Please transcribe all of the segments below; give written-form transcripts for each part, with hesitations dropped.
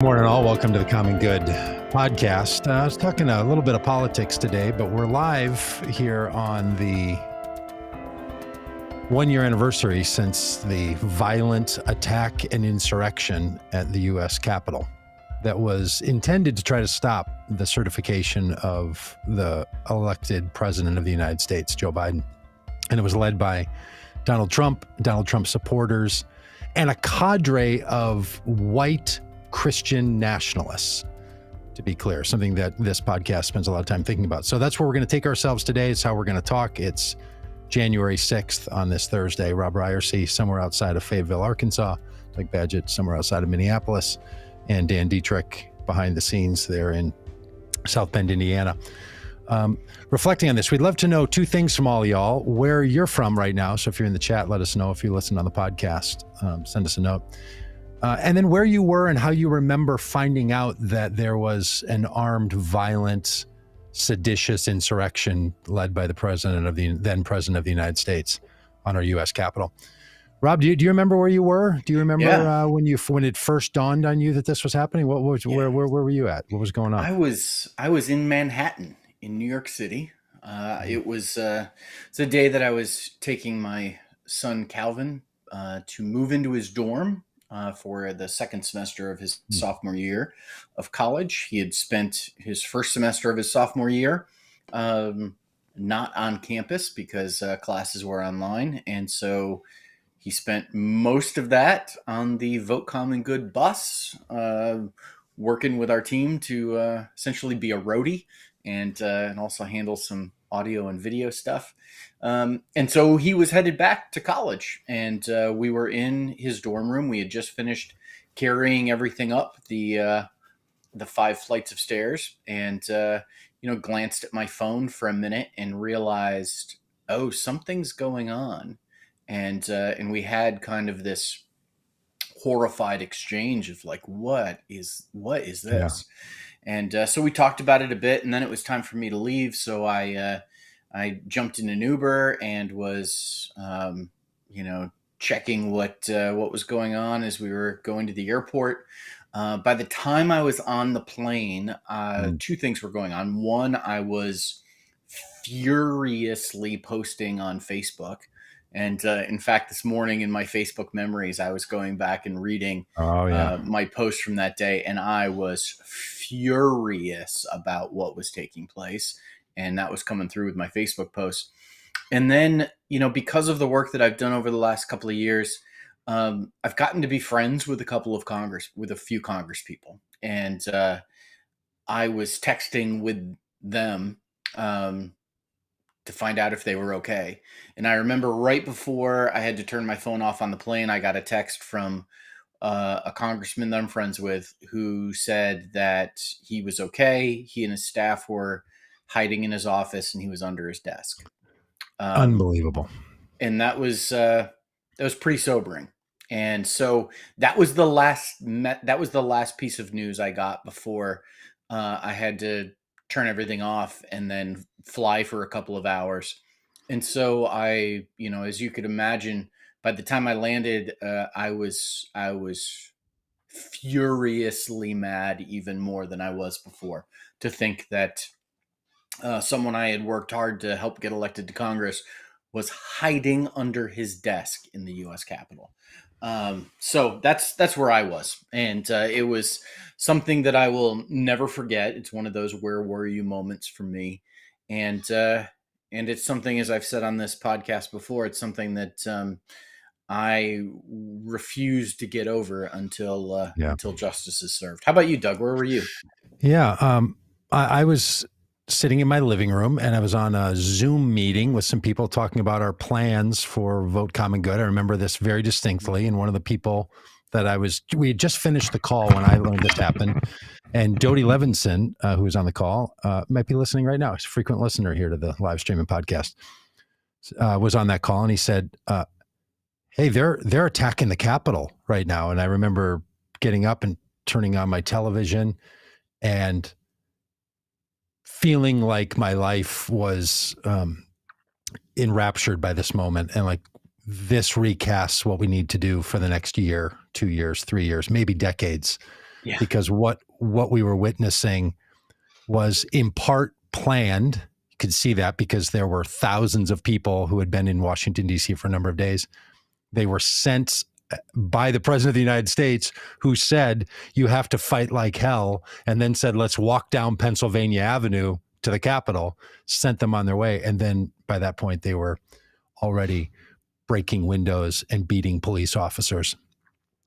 Morning, all. Welcome to the Common Good podcast. I was talking a little bit of politics today, but we're live here on the one-year anniversary since the violent attack and insurrection at the U.S. Capitol that was intended to try to stop the certification of the elected president of the United States, Joe Biden. And it was led by Donald Trump supporters, and a cadre of white Christian nationalists, to be clear, something that this podcast spends a lot of time thinking about. So that's where we're going to take ourselves today. It's how we're going to talk. It's January 6th on this Thursday. Robb Ryerse, somewhere outside of Fayetteville, Arkansas. Doug Pagitt, somewhere outside of Minneapolis. And Dan Dietrich behind the scenes there in South Bend, Indiana. Reflecting on this, we'd love to know two things from all y'all: where you're from right now. So if you're in the chat, let us know. If you listen on the podcast, send us a note. And then where you were and how you remember finding out that there was an armed, violent, seditious insurrection led by the then president of the United States on our U.S. Capitol. Rob, do you remember where you were? Do you remember when it first dawned on you that this was happening? Where were you at? What was going on? I was in Manhattan, in New York City. It's a day that I was taking my son Calvin to move into his dorm. For the second semester of his sophomore year of college. He had spent his first semester of his sophomore year not on campus because classes were online. And so he spent most of that on the Vote Common Good bus, working with our team to essentially be a roadie and also handle some audio and video stuff. And so he was headed back to college, and we were in his dorm room. We had just finished carrying everything up the 5 flights of stairs, and glanced at my phone for a minute and realized, oh, something's going on. And we had kind of this horrified exchange of like, what is this? Yeah. And so we talked about it a bit, and then it was time for me to leave. So I jumped in an Uber and was, checking what was going on as we were going to the airport. By the time I was on the plane, two things were going on. One, I was furiously posting on Facebook. And in fact, this morning in my Facebook memories, I was going back and reading my post from that day, and I was furious about what was taking place. And that was coming through with my Facebook posts. And then, because of the work that I've done over the last couple of years, I've gotten to be friends with a few Congress people. And I was texting with them to find out if they were okay. And I remember right before I had to turn my phone off on the plane, I got a text from a congressman that I'm friends with who said that he was okay. He and his staff were hiding in his office and he was under his desk. Unbelievable. And that was pretty sobering. And so that was the last piece of news I got before I had to turn everything off and then fly for a couple of hours. And so I, as you could imagine, by the time I landed, I was furiously mad, even more than I was before, to think that someone I had worked hard to help get elected to Congress was hiding under his desk in the U.S. Capitol. So that's where I was. And it was something that I will never forget. It's one of those where were you moments for me. And it's something, as I've said on this podcast before, it's something that I refuse to get over until justice is served. How about you, Doug? Where were you? Yeah. I was sitting in my living room, and I was on a Zoom meeting with some people talking about our plans for Vote Common Good. I remember this very distinctly. And one of the people that we had just finished the call when I learned this happened. And Dodie Levinson, who was on the call, might be listening right now. He's a frequent listener here to the live streaming podcast, was on that call. And he said, hey, they're attacking the Capitol right now. And I remember getting up and turning on my television and feeling like my life was enraptured by this moment, and like this recasts what we need to do for the next year, 2 years, 3 years, maybe decades Yeah. because what we were witnessing was in part planned. You could see that because there were thousands of people who had been in Washington, D.C. for a number of days. They were sent by the president of the United States, who said, you have to fight like hell, and then said, let's walk down Pennsylvania Avenue to the Capitol, sent them on their way. And then by that point, they were already breaking windows and beating police officers.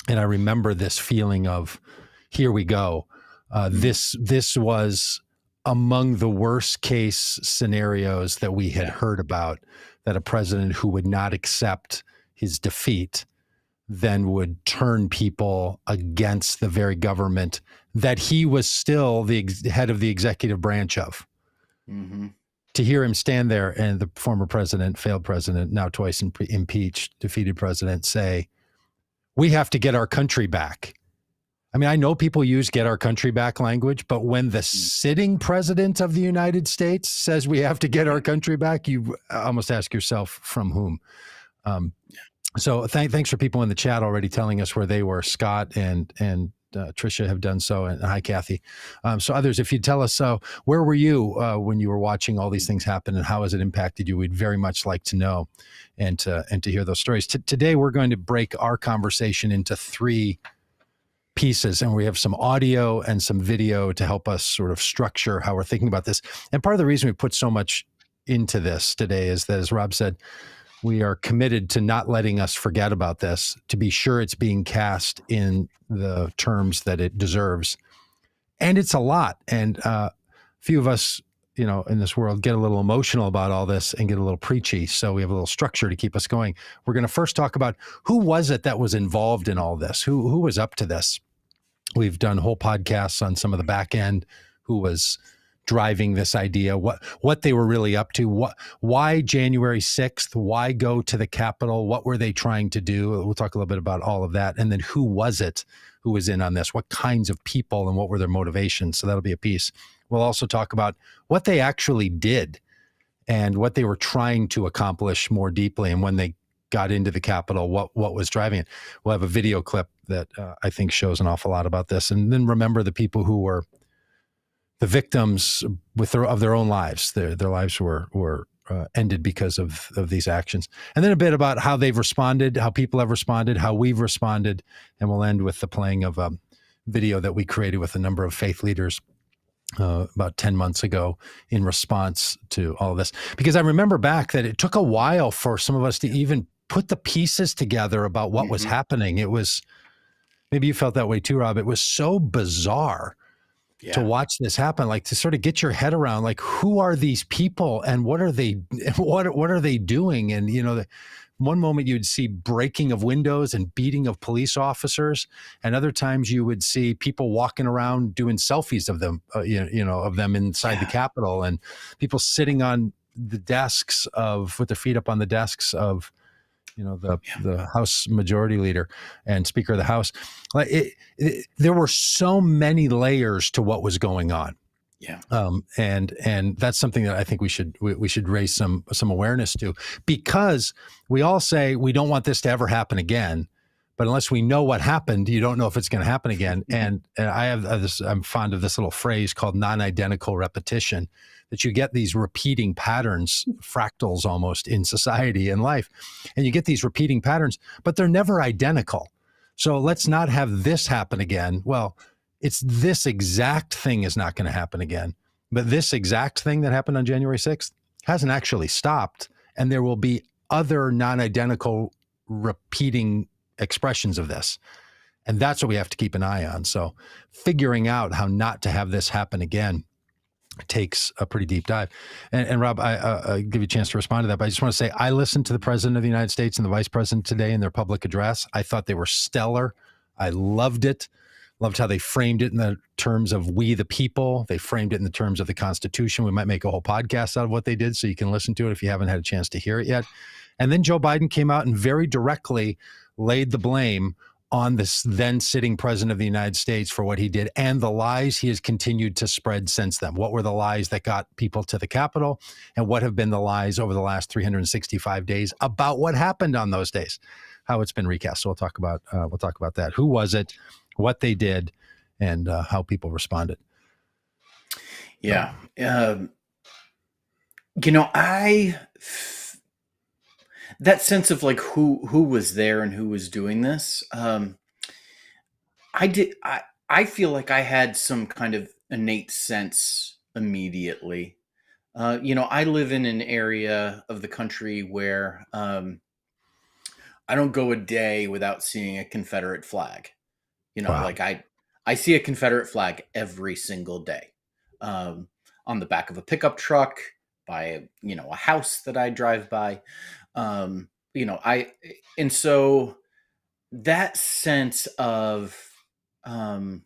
And I remember this feeling of, here we go. This was among the worst case scenarios that we had heard about, that a president who would not accept his defeat then would turn people against the very government that he was still the head of the executive branch of. Mm-hmm. To hear him stand there and the former president, failed president, now twice impeached, defeated president, say, we have to get our country back. I mean, I know people use get our country back language, but when the sitting president of the United States says we have to get our country back, you almost ask yourself, from whom? So thanks for people in the chat already telling us where they were. Scott and Tricia have done so. And hi, Kathy. So others, if you'd tell us, where were you when you were watching all these things happen, and how has it impacted you? We'd very much like to know and to hear those stories. Today, we're going to break our conversation into 3 pieces, and we have some audio and some video to help us sort of structure how we're thinking about this. And part of the reason we put so much into this today is that, as Rob said, we are committed to not letting us forget about this, to be sure it's being cast in the terms that it deserves. And it's a lot. And a few of us, in this world get a little emotional about all this and get a little preachy. So we have a little structure to keep us going. We're going to first talk about who was it that was involved in all this? Who was up to this? We've done whole podcasts on some of the back end, who was driving this idea, what they were really up to, why January 6th, why go to the Capitol, what were they trying to do? We'll talk a little bit about all of that. And then who was it who was in on this? What kinds of people and what were their motivations? So that'll be a piece. We'll also talk about what they actually did and what they were trying to accomplish more deeply. And when they got into the Capitol, what was driving it. We'll have a video clip that I think shows an awful lot about this. And then remember the people who were the victims of their own lives. Their lives were ended because of these actions. And then a bit about how they've responded, how people have responded, how we've responded. And we'll end with the playing of a video that we created with a number of faith leaders about 10 months ago in response to all of this. Because I remember back that it took a while for some of us to even put the pieces together about what was happening. It was, maybe you felt that way too, Rob. It was so bizarre to watch this happen, like to sort of get your head around, like, who are these people and what are they doing? And, one moment you would see breaking of windows and beating of police officers, and other times you would see people walking around doing selfies of them, of them inside the Capitol, and people sitting on the desks with their feet up on the desks of, the House Majority Leader and Speaker of the House. There were so many layers to what was going on. Yeah. And that's something that I think we should raise some awareness to, because we all say we don't want this to ever happen again, but unless we know what happened, you don't know if it's going to happen again. And I have I'm fond of this little phrase called non-identical repetition, that you get these repeating patterns, fractals almost, in society and life. And you get these repeating patterns, but they're never identical. So let's not have this happen again. Well, it's this exact thing is not going to happen again. But this exact thing that happened on January 6th hasn't actually stopped. And there will be other non-identical repeating expressions of this. And that's what we have to keep an eye on. So figuring out how not to have this happen again takes a pretty deep dive. And Rob, I'll give you a chance to respond to that, but I just want to say, I listened to the President of the United States and the Vice President today in their public address. I thought they were stellar. I loved it. Loved how they framed it in the terms of we the people. They framed it in the terms of the Constitution. We might make a whole podcast out of what they did, so you can listen to it if you haven't had a chance to hear it yet. And then Joe Biden came out and very directly laid the blame on this then sitting president of the United States for what he did and the lies he has continued to spread since then. What were the lies that got people to the Capitol, and what have been the lies over the last 365 days about what happened on those days, how it's been recast. So we'll talk about that. Who was it, what they did, and how people responded. Yeah. That sense of like who was there and who was doing this. I feel like I had some kind of innate sense immediately. I live in an area of the country where I don't go a day without seeing a Confederate flag. Wow. Like I see a Confederate flag every single day, on the back of a pickup truck, by a house that I drive by. I and so that sense of um,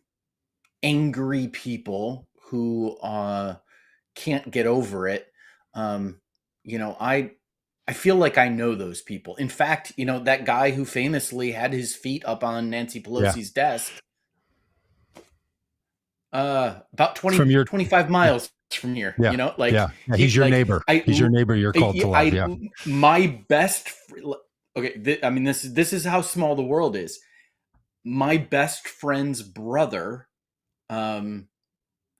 angry people who can't get over it. Um, I feel like I know those people. In fact, that guy who famously had his feet up on Nancy Yeah. Pelosi's desk, about 20, From your 25 miles from here, Yeah. Yeah. He's your neighbor. He's your neighbor you're called to love. Yeah. My best, okay. I mean, this is how small the world is. My best friend's brother,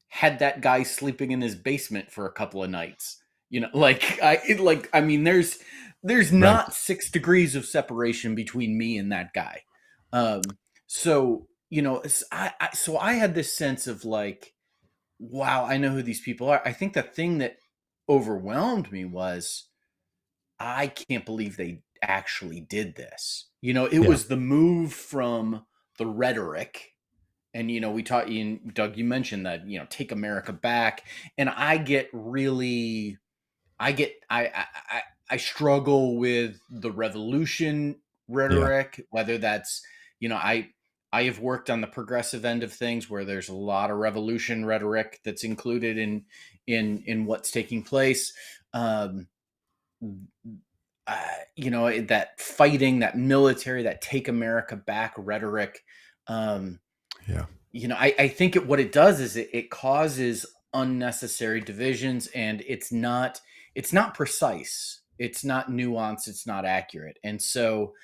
had that guy sleeping in his basement for a couple of nights. I mean, there's not 6 degrees of separation between me and that guy. So I had this sense of like, wow, I know who these people are. I think the thing that overwhelmed me was, I can't believe they actually did this. It was the move from the rhetoric. And, we taught you, Doug, you mentioned that, take America back. And I struggle with the revolution rhetoric, whether that's, I have worked on the progressive end of things where there's a lot of revolution rhetoric that's included in what's taking place. That fighting, that military, that take America back rhetoric. I think what it does is it causes unnecessary divisions, and it's not precise, it's not nuanced, it's not accurate. And so,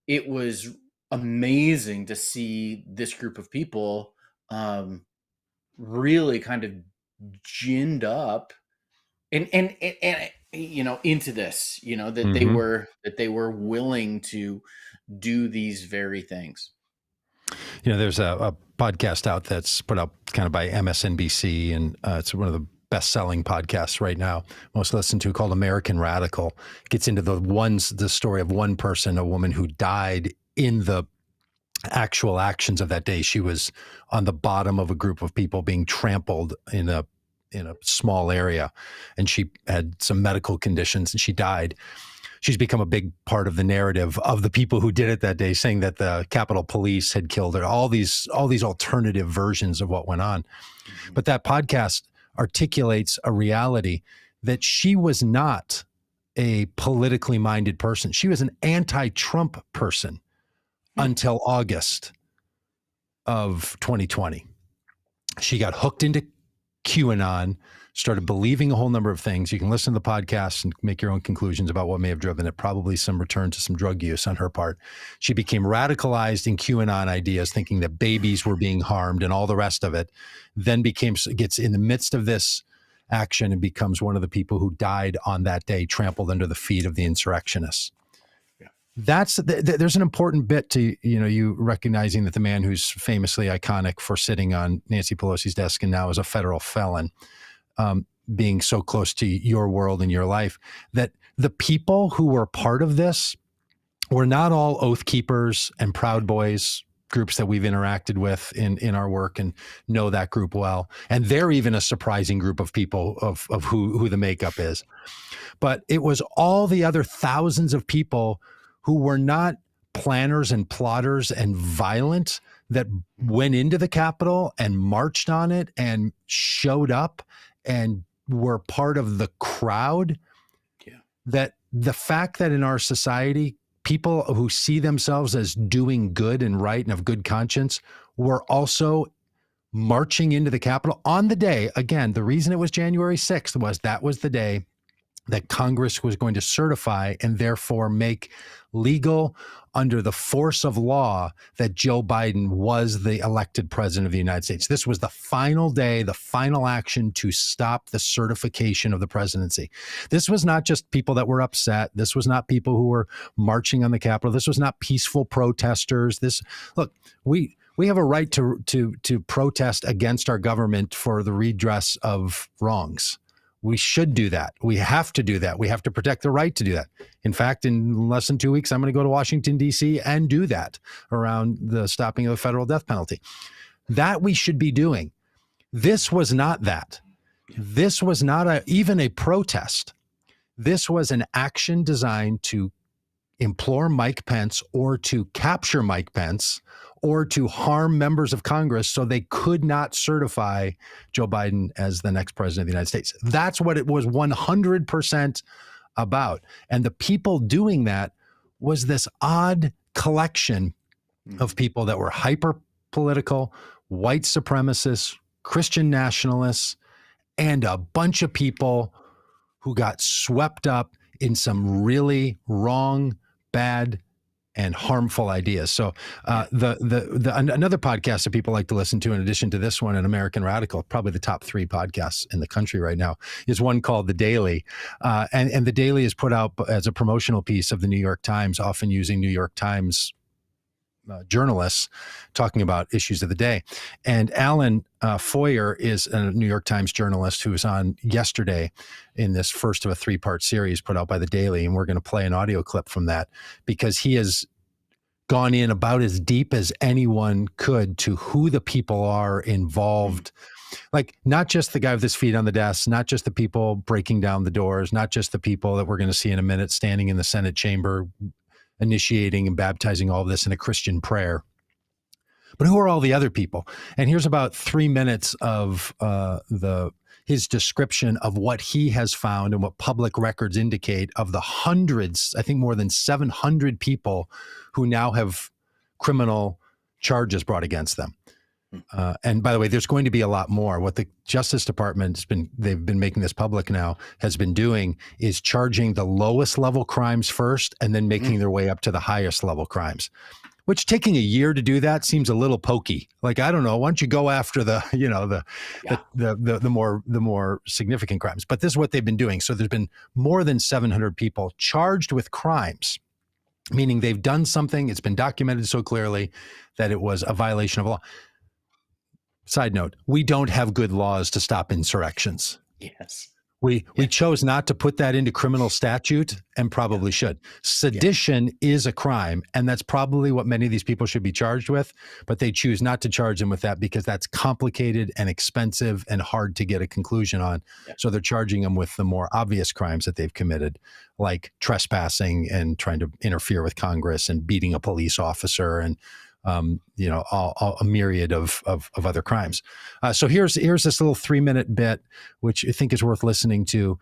it was amazing to see this group of people really kind of ginned up and into this, that they were willing to do these very things. There's a podcast out that's put out kind of by MSNBC, and it's one of the best-selling podcasts right now, most listened to, called American Radical. Gets into the story of one person, a woman who died in the actual actions of that day. She was on the bottom of a group of people being trampled in a small area, and she had some medical conditions and she died. She's become a big part of the narrative of the people who did it that day, saying that the Capitol Police had killed her, all these alternative versions of what went on. Mm-hmm. But that podcast articulates a reality that she was not a politically minded person. She was an anti-Trump person until August of 2020. She got hooked into QAnon, started believing a whole number of things. You can listen to the podcast and make your own conclusions about what may have driven it. Probably some return to some drug use on her part. She became radicalized in QAnon ideas, thinking that babies were being harmed and all the rest of it. Then gets in the midst of this action and becomes one of the people who died on that day, trampled under the feet of the insurrectionists. There's an important bit to, you recognizing that the man who's famously iconic for sitting on Nancy Pelosi's desk and now is a federal felon, being so close to your world and your life, that the people who were part of this were not all Oath Keepers and Proud Boys, groups that we've interacted with in our work and know that group well. And they're even a surprising group of people of who the makeup is. But it was all the other thousands of people who were not planners and plotters and violent that went into the Capitol and marched on it and showed up and were part of the crowd. Yeah. That the fact that in our society, people who see themselves as doing good and right and of good conscience were also marching into the Capitol on the day. Again, the reason it was January 6th was that was the day that Congress was going to certify and therefore make legal under the force of law that Joe Biden was the elected president of the United States. This was the final day, the final action to stop the certification of the presidency. This was not just people that were upset. This was not people who were marching on the Capitol. This was not peaceful protesters. Look, we have a right to protest against our government for the redress of wrongs. We should do that. We have to do that. We have to protect the right to do that. In fact, in less than 2 weeks, I'm going to go to Washington, D.C. and do that around the stopping of the federal death penalty. That we should be doing. This was not that. This was not even a protest. This was an action designed to implore Mike Pence or to capture Mike Pence or to harm members of Congress so they could not certify Joe Biden as the next president of the United States. That's what it was 100% about. And the people doing that was this odd collection of people that were hyper political, white supremacists, Christian nationalists, and a bunch of people who got swept up in some really wrong, bad, and harmful ideas. So another podcast that people like to listen to, in addition to this one, an American Radical, probably the top 3 podcasts in the country right now, is one called The Daily. And The Daily is put out as a promotional piece of the New York Times, often using New York Times journalists talking about issues of the day. And Alan Foyer is a New York Times journalist who was on yesterday in this first of a 3-part series put out by The Daily. And we're going to play an audio clip from that because he has gone in about as deep as anyone could to who the people are involved. Like, not just the guy with his feet on the desk, not just the people breaking down the doors, not just the people that we're going to see in a minute standing in the Senate chamber initiating and baptizing all of this in a Christian prayer. But who are all the other people? And here's about 3 minutes of his description of what he has found and what public records indicate of the hundreds, I think more than 700 people who now have criminal charges brought against them. And by the way, there's going to be a lot more. What the Justice Department they've been making this public now, has been doing is charging the lowest level crimes first and then making their way up to the highest level crimes, which taking a year to do that seems a little pokey. Like, I don't know, why don't you go after the more significant crimes? But this is what they've been doing. So there's been more than 700 people charged with crimes, meaning they've done something. It's been documented so clearly that it was a violation of law. Side note, we don't have good laws to stop insurrections. Yes. We chose not to put that into criminal statute and probably should. Sedition is a crime, and that's probably what many of these people should be charged with, but they choose not to charge them with that because that's complicated and expensive and hard to get a conclusion on. Yeah. So they're charging them with the more obvious crimes that they've committed, like trespassing and trying to interfere with Congress and beating a police officer and a myriad of other crimes. So here's this little 3-minute bit, which I think is worth listening to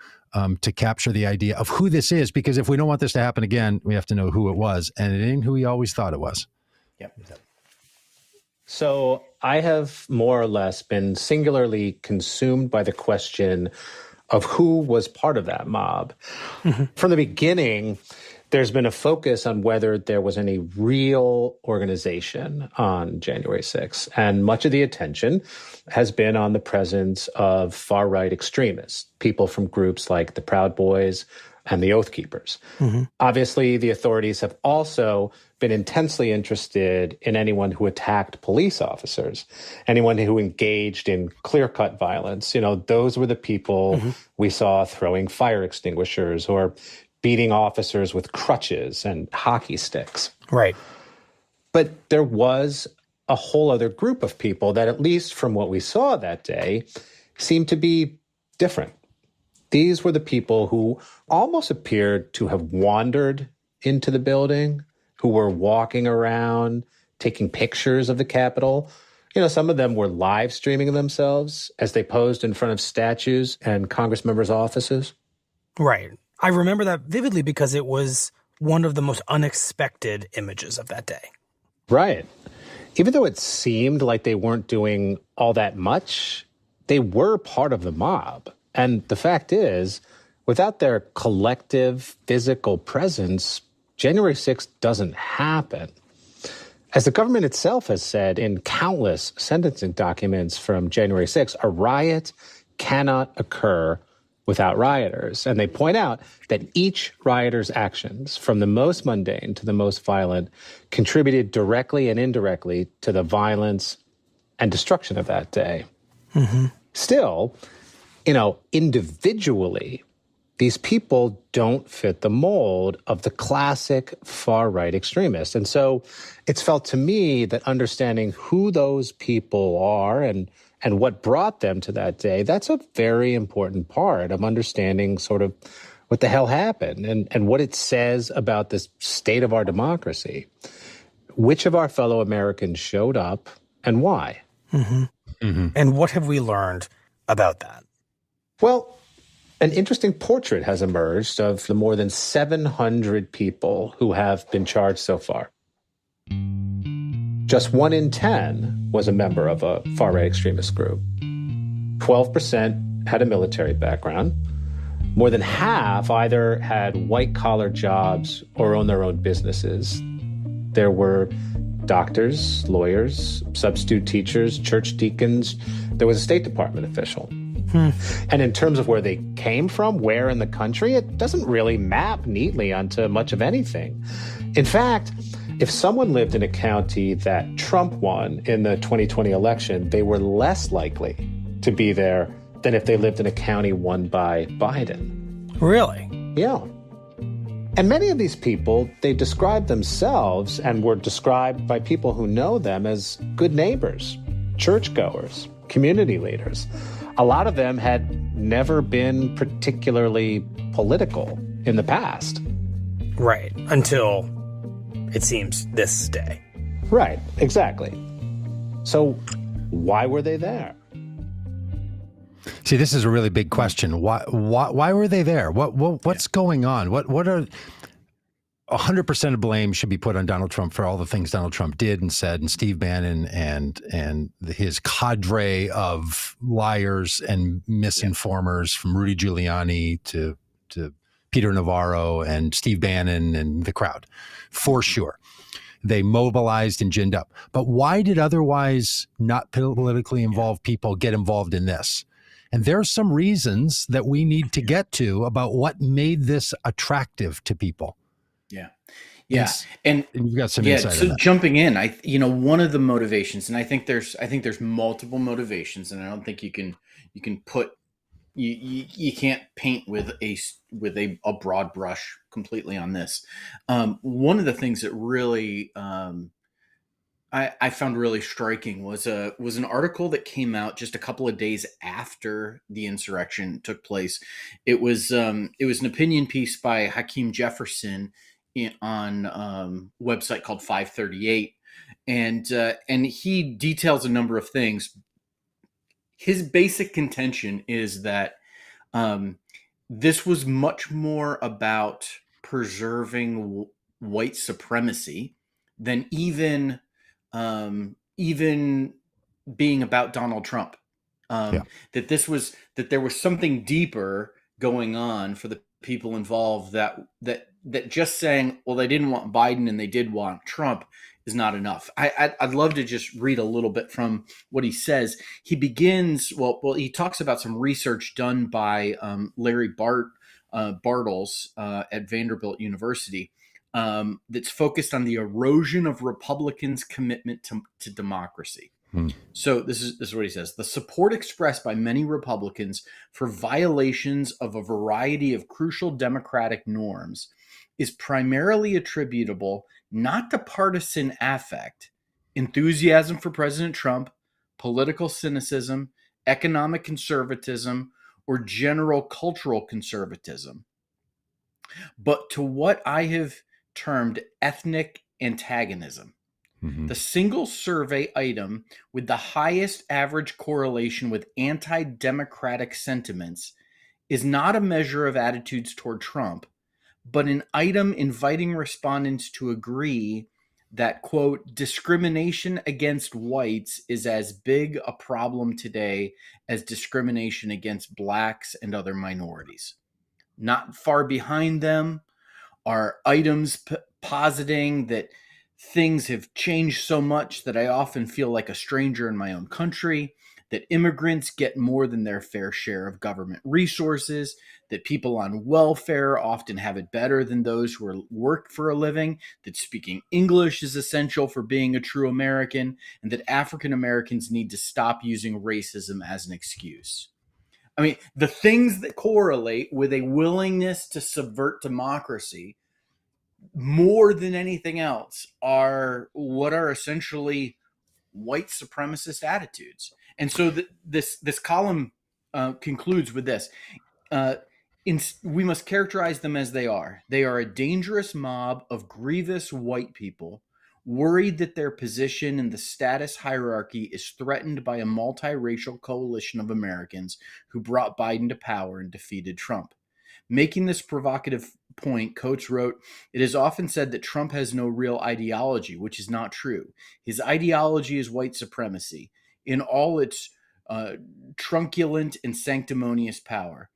capture the idea of who this is, because if we don't want this to happen again, we have to know who it was, and it ain't who we always thought it was. Yep. So I have more or less been singularly consumed by the question of who was part of that mob. Mm-hmm. From the beginning, there's been a focus on whether there was any real organization on January 6th. And much of the attention has been on the presence of far-right extremists, people from groups like the Proud Boys and the Oath Keepers. Mm-hmm. Obviously, the authorities have also been intensely interested in anyone who attacked police officers, anyone who engaged in clear-cut violence. Those were the people we saw throwing fire extinguishers or beating officers with crutches and hockey sticks. Right. But there was a whole other group of people that, at least from what we saw that day, seemed to be different. These were the people who almost appeared to have wandered into the building, who were walking around, taking pictures of the Capitol. Some of them were live streaming themselves as they posed in front of statues and Congress members' offices. Right. I remember that vividly because it was one of the most unexpected images of that day. Right. Even though it seemed like they weren't doing all that much, they were part of the mob. And the fact is, without their collective physical presence, January 6th doesn't happen. As the government itself has said in countless sentencing documents from January 6th, a riot cannot occur without rioters. And they point out that each rioter's actions, from the most mundane to the most violent, contributed directly and indirectly to the violence and destruction of that day. Mm-hmm. Still, individually, these people don't fit the mold of the classic far-right extremist. And so it's felt to me that understanding who those people are and what brought them to that day, that's a very important part of understanding sort of what the hell happened and what it says about the state of our democracy. Which of our fellow Americans showed up and why? Mm-hmm. Mm-hmm. And what have we learned about that? Well, an interesting portrait has emerged of the more than 700 people who have been charged so far. Just 1 in 10 was a member of a far-right extremist group. 12% had a military background. More than half either had white-collar jobs or owned their own businesses. There were doctors, lawyers, substitute teachers, church deacons. There was a State Department official. And in terms of where they came from, where in the country, it doesn't really map neatly onto much of anything. In fact, if someone lived in a county that Trump won in the 2020 election, they were less likely to be there than if they lived in a county won by Biden. Really? Yeah. And many of these people, they described themselves and were described by people who know them as good neighbors, churchgoers, community leaders. A lot of them had never been particularly political in the past. Right. Until, it seems, this day. Right. Exactly. So why were they there? See, this is a really big question. Why were they there? What's going on? What are 100% of blame should be put on Donald Trump for all the things Donald Trump did and said, and Steve Bannon and his cadre of liars and misinformers from Rudy Giuliani to Peter Navarro and Steve Bannon and the crowd, for sure. They mobilized and ginned up. But why did otherwise not politically involved people get involved in this? And there are some reasons that we need to get to about what made this attractive to people. Yeah. And you've got some insight on that. Jumping in, one of the motivations, and I think there's multiple motivations, and I don't think you can put you can't paint with a broad brush completely on this. One of the things that really I found really striking was an article that came out just a couple of days after the insurrection took place. It was an opinion piece by Hakeem Jefferson on a website called 538, and he details a number of things. His basic contention is that this was much more about preserving white supremacy than even being about Donald Trump. That there was something deeper going on for the people involved, that just saying, well, they didn't want Biden and they did want Trump is not enough. I'd love to just read a little bit from what he says. He begins, he talks about some research done by Larry Bartels at Vanderbilt University that's focused on the erosion of Republicans' commitment to democracy. So this is what he says. The support expressed by many Republicans for violations of a variety of crucial democratic norms is primarily attributable not to partisan affect, enthusiasm for President Trump, political cynicism, economic conservatism, or general cultural conservatism, but to what I have termed ethnic antagonism. The single survey item with the highest average correlation with anti-democratic sentiments is not a measure of attitudes toward Trump, but an item inviting respondents to agree that, quote, discrimination against whites is as big a problem today as discrimination against blacks and other minorities, Not far behind them are items positing that things have changed so much that I often feel like a stranger in my own country, that immigrants get more than their fair share of government resources, that people on welfare often have it better than those who work for a living, that speaking English is essential for being a true American, and that African Americans need to stop using racism as an excuse. I mean, the things that correlate with a willingness to subvert democracy more than anything else are what are essentially white supremacist attitudes. And so this column concludes with this. We must characterize them as they are. They are a dangerous mob of grievous white people worried that their position in the status hierarchy is threatened by a multiracial coalition of Americans who brought Biden to power and defeated Trump. Making this provocative point, Coates wrote, "It is often said that Trump has no real ideology, which is not true. His ideology is white supremacy in all its truculent and sanctimonious power."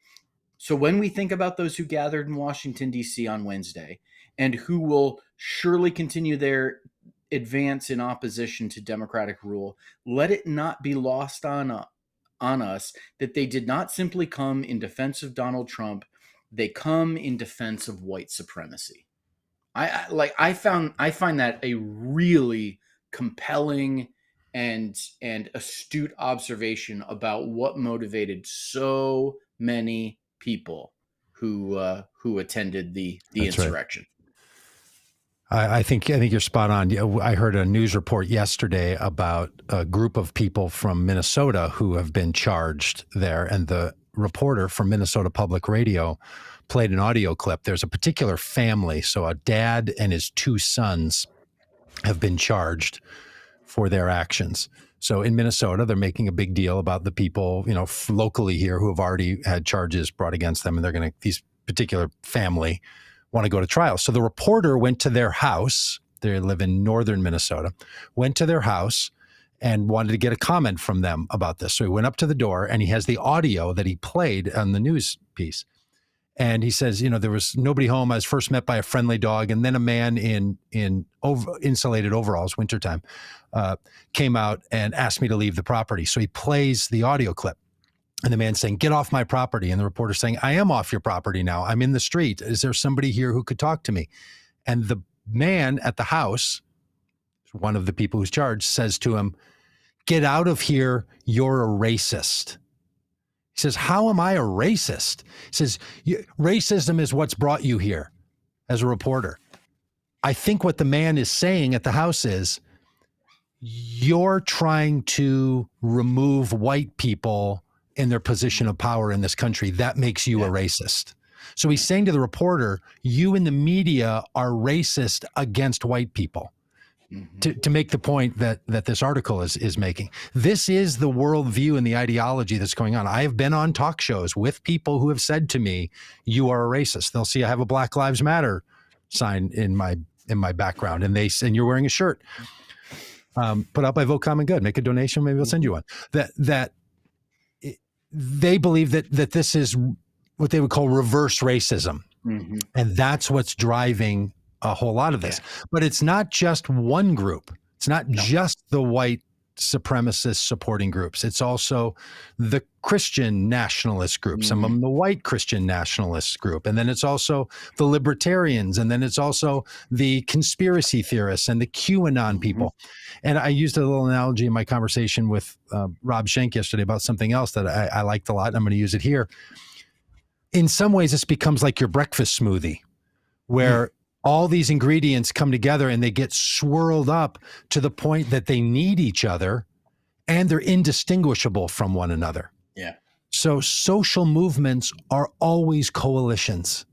So when we think about those who gathered in Washington, D.C. on Wednesday and who will surely continue their advance in opposition to democratic rule, let it not be lost on us that they did not simply come in defense of Donald Trump. They come in defense of white supremacy. I find that a really compelling and astute observation about what motivated so many people who attended the insurrection. Right. I think you're spot on. I heard a news report yesterday about a group of people from Minnesota who have been charged there, and the reporter from Minnesota Public Radio played an audio clip. There's a particular family, so a dad and his two sons have been charged for their actions. So in Minnesota, they're making a big deal about the people, locally here who have already had charges brought against them, and these particular family want to go to trial. So the reporter went to their house. They live in northern Minnesota, went to their house and wanted to get a comment from them about this. So he went up to the door and he has the audio that he played on the news piece. And he says, there was nobody home. I was first met by a friendly dog. And then a man in insulated overalls, wintertime, came out and asked me to leave the property. So he plays the audio clip. And the man saying, "Get off my property." And the reporter saying, "I am off your property now. I'm in the street. Is there somebody here who could talk to me?" And the man at the house, one of the people who's charged, says to him, "Get out of here. You're a racist." He says, "How am I a racist?" He says, "Racism is what's brought you here as a reporter." I think what the man is saying at the house is, you're trying to remove white people in their position of power in this country. That makes you a racist. So he's saying to the reporter, you in the media are racist against white people. Mm-hmm. To make the point that this article is making. This is the worldview and the ideology that's going on. I have been on talk shows with people who have said to me, "You are a racist." They'll see I have a Black Lives Matter sign in my background, and and you're wearing a shirt put out by Vote Common Good. Make a donation, maybe I'll send you one. That they believe that this is what they would call reverse racism. Mm-hmm. And that's what's driving a whole lot of this. Yeah. But it's not just one group. It's not just the white supremacist supporting groups. It's also the Christian nationalist group, some of them the white Christian nationalist group. And then it's also the libertarians. And then it's also the conspiracy theorists and the QAnon people. And I used a little analogy in my conversation with Rob Schenk yesterday about something else that I liked a lot. And I'm going to use it here. In some ways, this becomes like your breakfast smoothie, where all these ingredients come together and they get swirled up to the point that they need each other and they're indistinguishable from one another. Yeah. So social movements are always coalitions.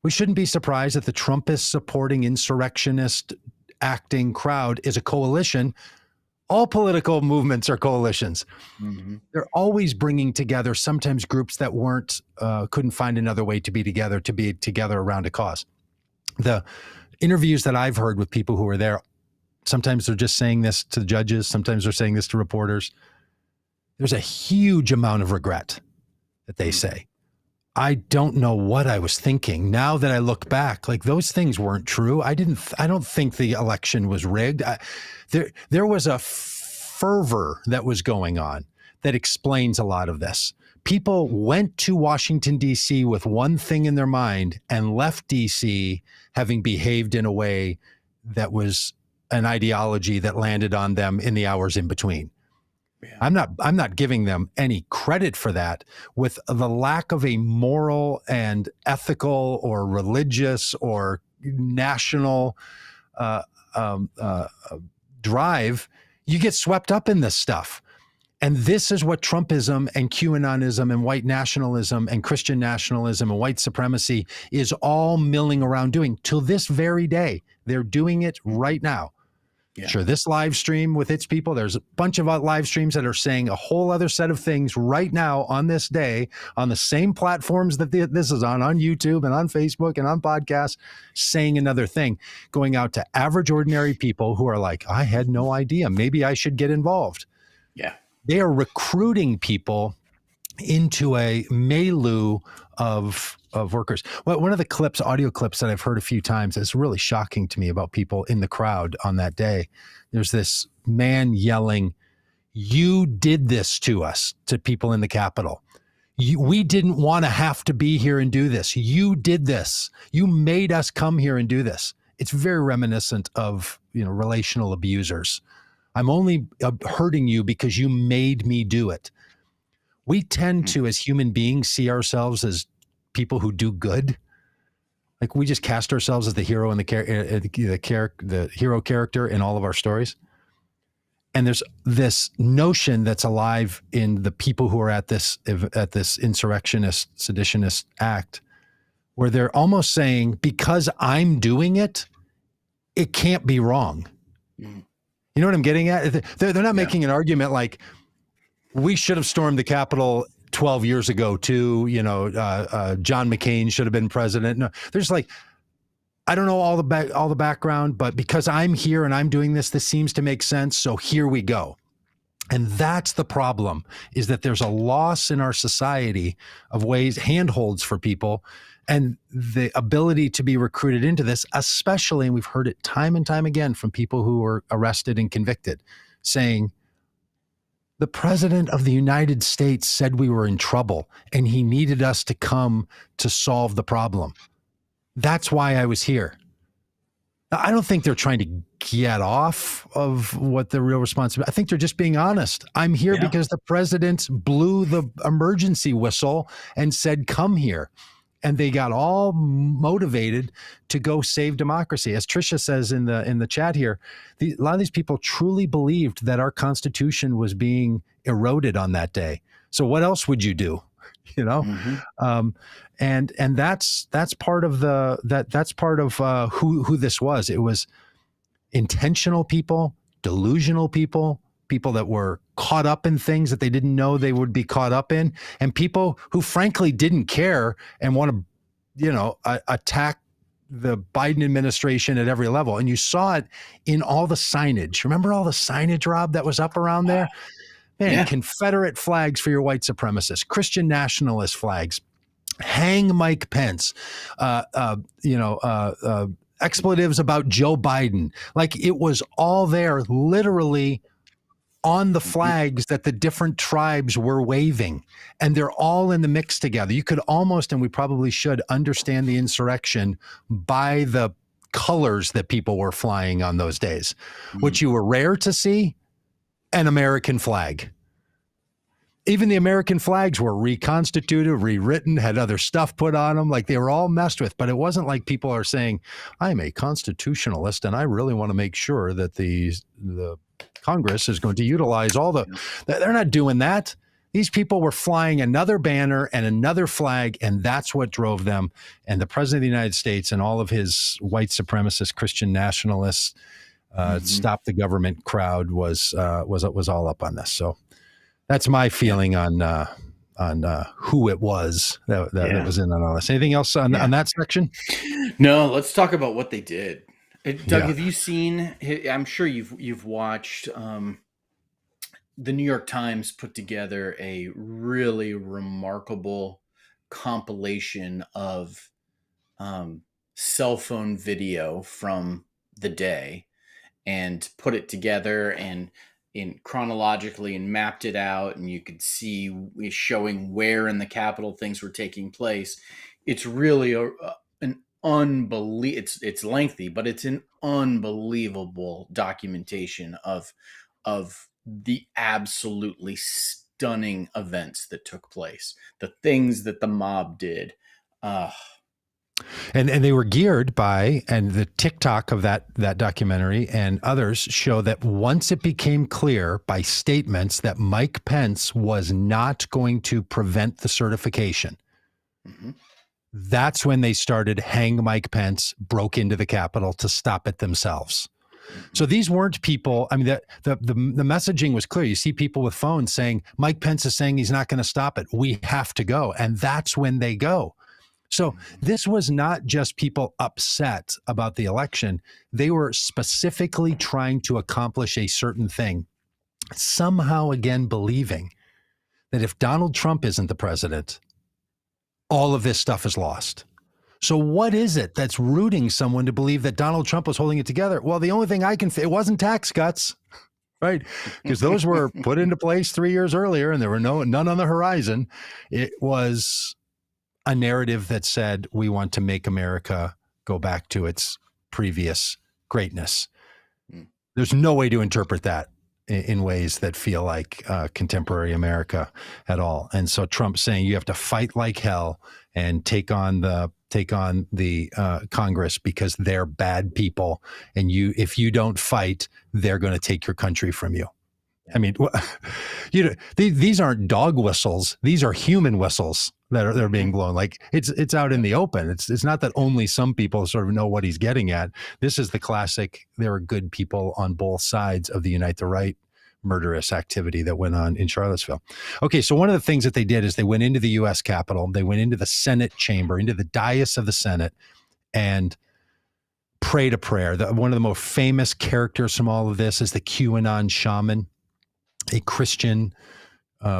We shouldn't be surprised that the Trumpist supporting insurrectionist acting crowd is a coalition. All political movements are coalitions. Mm-hmm. They're always bringing together sometimes groups that couldn't find another way to be together around a cause. The interviews that I've heard with people who were there, sometimes they're just saying this to the judges. Sometimes they're saying this to reporters. There's a huge amount of regret that they say I don't know what I was thinking. Now that I look back, like those things weren't true. I don't think the election was rigged. There was a fervor that was going on that explains a lot of this. People went to Washington, D.C. with one thing in their mind and left D.C. having behaved in a way that was an ideology that landed on them in the hours in between. Yeah. I'm not giving them any credit for that. With the lack of a moral and ethical or religious or national drive, you get swept up in this stuff. And this is what Trumpism and QAnonism and white nationalism and Christian nationalism and white supremacy is all milling around doing till this very day. They're doing it right now. Yeah. Sure, this live stream with its people, there's a bunch of live streams that are saying a whole other set of things right now on this day on the same platforms that this is on YouTube and on Facebook and on podcasts, saying another thing, going out to average, ordinary people who are like, I had no idea. Maybe I should get involved. Yeah. They are recruiting people into a milieu of workers. Well, one of the audio clips that I've heard a few times is really shocking to me about people in the crowd on that day. There's this man yelling, "You did this to us," to people in the Capitol. We didn't want to have to be here and do this. You did this. You made us come here and do this. It's very reminiscent of, relational abusers. I'm only hurting you because you made me do it. We tend to, as human beings, see ourselves as people who do good. Like we just cast ourselves as the hero and the hero character in all of our stories. And there's this notion that's alive in the people who are at this insurrectionist, seditionist act, where they're almost saying, because I'm doing it, it can't be wrong. Mm. You know what I'm getting at? They're not making an argument like, we should have stormed the Capitol 12 years ago too. John McCain should have been president. No, there's like, I don't know all the background, but because I'm here and I'm doing this seems to make sense. So here we go. And that's the problem, is that there's a loss in our society of handholds for people and the ability to be recruited into this, especially, and we've heard it time and time again from people who were arrested and convicted, saying, the president of the United States said we were in trouble and he needed us to come to solve the problem. That's why I was here. Now, I don't think they're trying to get off of what the real responsibility. I think they're just being honest. I'm here because the president blew the emergency whistle and said, come here. And they got all motivated to go save democracy. As Tricia says in the chat here, a lot of these people truly believed that our Constitution was being eroded on that day. So what else would you do? Mm-hmm. And that's part of who this was. It was intentional people, delusional people that were caught up in things that they didn't know they would be caught up in, and people who frankly didn't care and want to, attack the Biden administration at every level. And you saw it in all the signage. Remember all the signage, Rob, that was up around there? Man, Confederate flags for your white supremacists, Christian nationalist flags, hang Mike Pence, expletives about Joe Biden. Like it was all there, literally on the flags that the different tribes were waving, and they're all in the mix together. You could almost, and we probably should, understand the insurrection by the colors that people were flying on those days, which you were rare to see, an American flag. Even the American flags were reconstituted, rewritten, had other stuff put on them. Like they were all messed with, but it wasn't like people are saying, I'm a constitutionalist and I really want to make sure that the Congress is going to utilize they're not doing that. These people were flying another banner and another flag, and that's what drove them. And the president of the United States and all of his white supremacist Christian nationalists, stop the government crowd was all up on this. So that's my feeling on who it was that was in on all this. Anything else on that section? No, let's talk about what they did. Doug, have you seen? I'm sure you've watched. The New York Times put together a really remarkable compilation of cell phone video from the day and put it together and in chronologically and mapped it out, and you could see showing where in the Capitol things were taking place. It's really an unbelievable. It's lengthy, but it's an unbelievable documentation of the absolutely stunning events that took place, the things that the mob did. And they were geared by, and the TikTok of that documentary and others show that once it became clear by statements that Mike Pence was not going to prevent the certification, that's when they started hang Mike Pence, broke into the Capitol to stop it themselves. So these weren't people. I mean, the messaging was clear. You see people with phones saying, Mike Pence is saying he's not going to stop it. We have to go. And that's when they go. So this was not just people upset about the election. They were specifically trying to accomplish a certain thing, somehow again believing that if Donald Trump isn't the president, all of this stuff is lost. So what is it that's rooting someone to believe that Donald Trump was holding it together? Well, the only thing it wasn't tax cuts, right? Because those were put into place 3 years earlier and there were none on the horizon. It was a narrative that said, we want to make America go back to its previous greatness. There's no way to interpret that in ways that feel like contemporary America at all. And so Trump saying you have to fight like hell and take on the Congress because they're bad people, and if you don't fight, they're going to take your country from you. I mean, these aren't dog whistles; these are human whistles that are being blown. Like it's out in the open. It's not that only some people sort of know what he's getting at. This is the classic. There are good people on both sides of the Unite the Right murderous activity that went on in Charlottesville. Okay, so one of the things that they did is they went into the U.S. Capitol. They went into the Senate chamber, into the dais of the Senate, and prayed a prayer. One of the most famous characters from all of this is the QAnon shaman, a Christian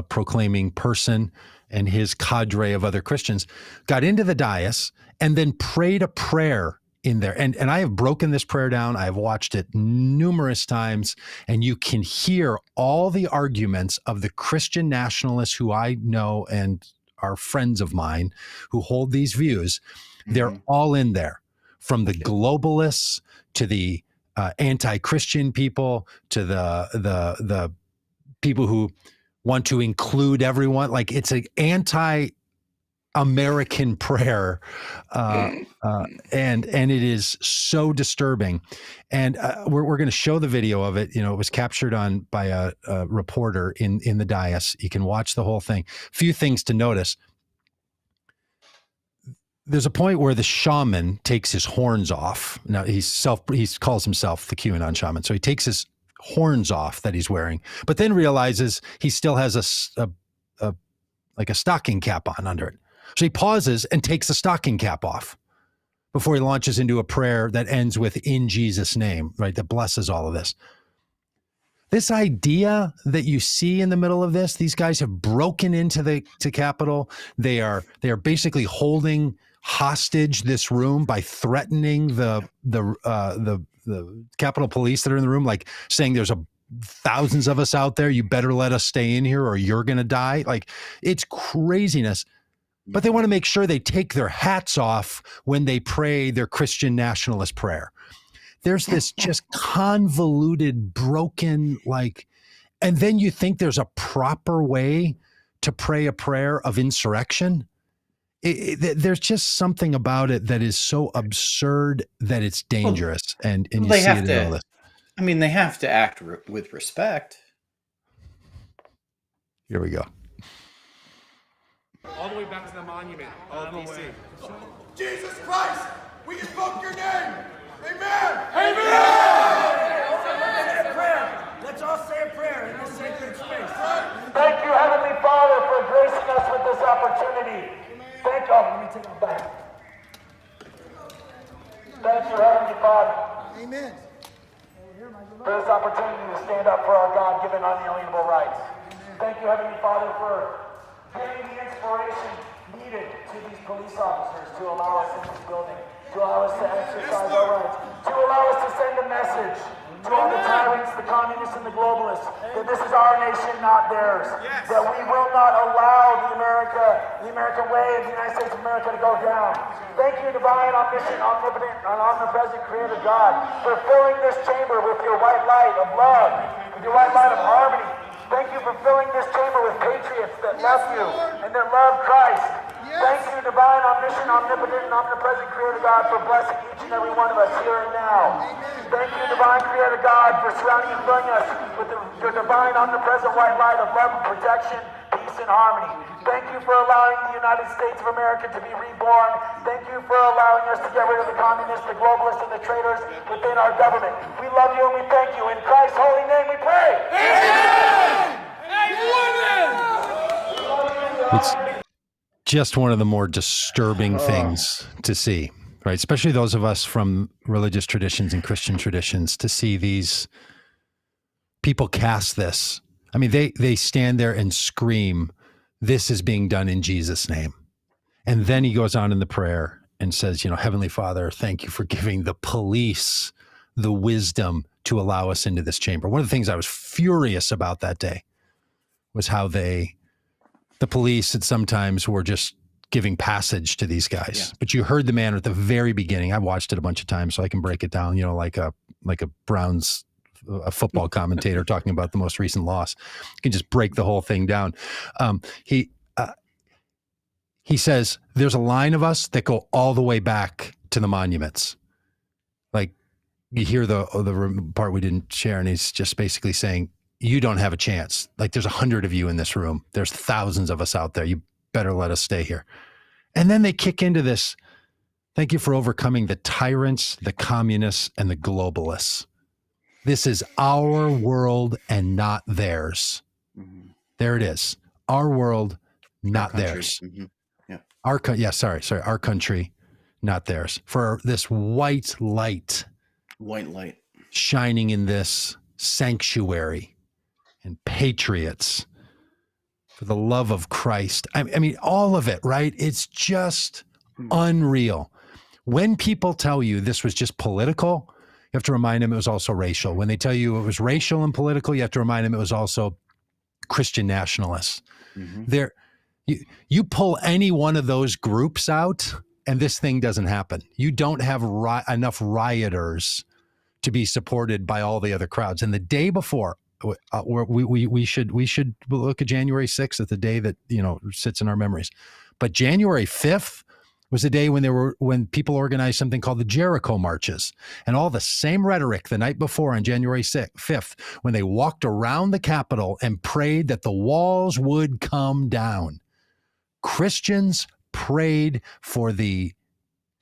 proclaiming person, and his cadre of other Christians got into the dais and then prayed a prayer in there. And I have broken this prayer down. I've watched it numerous times, and you can hear all the arguments of the Christian nationalists who I know and are friends of mine who hold these views. They're all in there, from the globalists to the anti-Christian people to the people who want to include everyone. Like, it's an anti-American prayer, and it is so disturbing. And we're going to show the video of it. It was captured by a reporter in the dais. You can watch the whole thing. Few things to notice. There's a point where the shaman takes his horns off. Now he calls himself the QAnon shaman, so he takes his horns off that he's wearing, but then realizes he still has a stocking cap on under it. So he pauses and takes the stocking cap off before he launches into a prayer that ends with "in Jesus' name," right? That blesses all of this. This idea that you see in the middle of this, these guys have broken into the Capitol. They are basically holding hostage this room by threatening the Capitol Police that are in the room, like saying there's thousands of us out there. You better let us stay in here or you're going to die. Like, it's craziness. But they want to make sure they take their hats off when they pray their Christian nationalist prayer. There's this just convoluted, broken, and then you think there's a proper way to pray a prayer of insurrection. There's just something about it that is so absurd that it's dangerous. And you see it in all this. I mean, they have to act with respect. Here we go. All the way back to the monument. DC. Jesus Christ, we invoke your name. Amen. Let's all say a prayer in this sacred space. Thank you, Heavenly Father, for gracing us with this opportunity. Thank you. Let me take it back. Thank you, Heavenly Father. Amen. For this opportunity to stand up for our God-given unalienable rights. Thank you, Heavenly Father, for giving the inspiration needed to these police officers to allow us in this building, to allow us to exercise our rights, to allow us to send a message to all the tyrants, the communists, and the globalists, that this is our nation, not theirs. Yes. That we will not allow the American way of the United States of America to go down. Thank you, divine, omniscient, omnipotent, and omnipresent Creator God, for filling this chamber with your white light of love, with your white light of harmony. Thank you for filling this chamber with patriots that love you and that love Christ. Thank you, divine, omniscient, omnipotent, and omnipresent Creator God, for blessing each and every one of us here and now. Thank you, divine Creator God, for surrounding and filling us with your divine, omnipresent white light of love and protection, peace and harmony. Thank you for allowing the United States of America to be reborn. Thank you for allowing us to get rid of the communists, the globalists, and the traitors within our government. We love you and we thank you. In Christ's holy name we pray. Amen! It's just one of the more disturbing things to see, right? Especially those of us from religious traditions and Christian traditions, to see these people cast this. I mean, they stand there and scream, this is being done in Jesus' name. And then he goes on in the prayer and says, Heavenly Father, thank you for giving the police the wisdom to allow us into this chamber. One of the things I was furious about that day was how the police at sometimes were just giving passage to these guys. Yeah. But you heard the man at the very beginning. I watched it a bunch of times so I can break it down, like a Browns a football commentator talking about the most recent loss. You can just break the whole thing down. He says, there's a line of us that go all the way back to the monuments. Like, you hear the part we didn't share, and he's just basically saying, you don't have a chance. Like, there's 100 of you in this room. There's thousands of us out there. You better let us stay here. And then they kick into this, thank you for overcoming the tyrants, the communists, and the globalists. This is our world and not theirs. Mm-hmm. There it is. Our world, not theirs. Mm-hmm. Yeah. Our country, not theirs. For this white light shining in this sanctuary, and patriots, for the love of Christ. I mean, all of it, right? It's just unreal. When people tell you this was just political, you have to remind them it was also racial. When they tell you it was racial and political, you have to remind them it was also Christian nationalists. Mm-hmm. You pull any one of those groups out, and this thing doesn't happen. You don't have enough rioters to be supported by all the other crowds. And the day before, we should look at January 6th as the day that sits in our memories. But January 5th was the day when people organized something called the Jericho marches, and all the same rhetoric the night before on January 5th, when they walked around the Capitol and prayed that the walls would come down. Christians prayed for the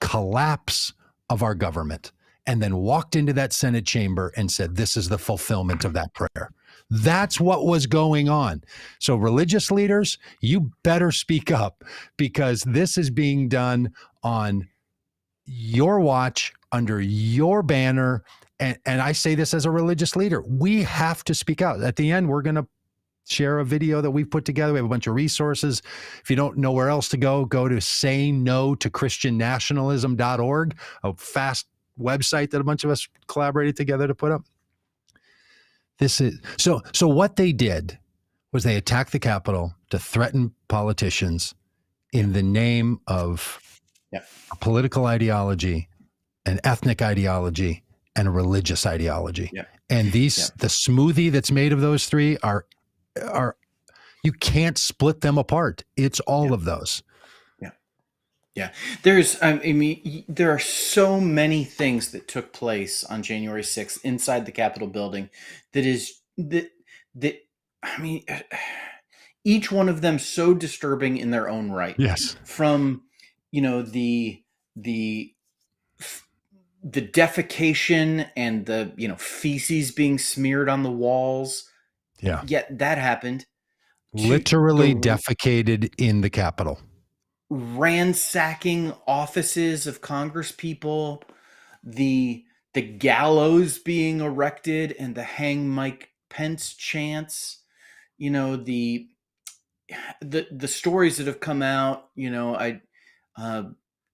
collapse of our government, and then walked into that Senate chamber and said, this is the fulfillment of that prayer. That's what was going on. So religious leaders, you better speak up, because this is being done on your watch, under your banner. And I say this as a religious leader. We have to speak out. At the end, we're going to share a video that we've put together. We have a bunch of resources. If you don't know where else to go to sayno-to-christiannationalism.org, a fast website that a bunch of us collaborated together to put up. This is so what they did was they attacked the Capitol to threaten politicians in the name of a political ideology, an ethnic ideology, and a religious ideology. Yeah. And the smoothie that's made of those three are you can't split them apart. It's all of those. Yeah, there are so many things that took place on January 6th inside the Capitol building each one of them so disturbing in their own right. Yes. From, the defecation and the, feces being smeared on the walls. Yeah. Yet that happened. Literally defecated in the Capitol. Ransacking offices of Congress people, the gallows being erected, and the hang Mike Pence chants, the stories that have come out,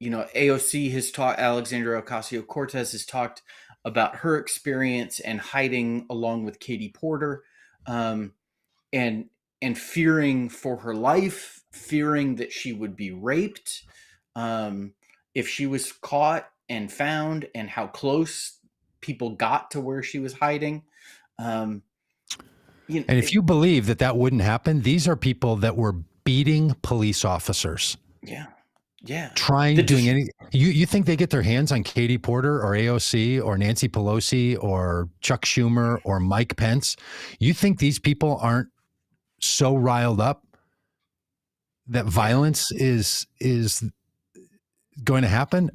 AOC has talked, Alexandria Ocasio-Cortez has talked about her experience and hiding along with Katie Porter, and fearing for her life, fearing that she would be raped if she was caught and found, and how close people got to where she was hiding. And if you believe that wouldn't happen, these are people that were beating police officers. Yeah. Doing any. You think they get their hands on Katie Porter or AOC or Nancy Pelosi or Chuck Schumer or Mike Pence? You think these people aren't so riled up that violence is going to happen?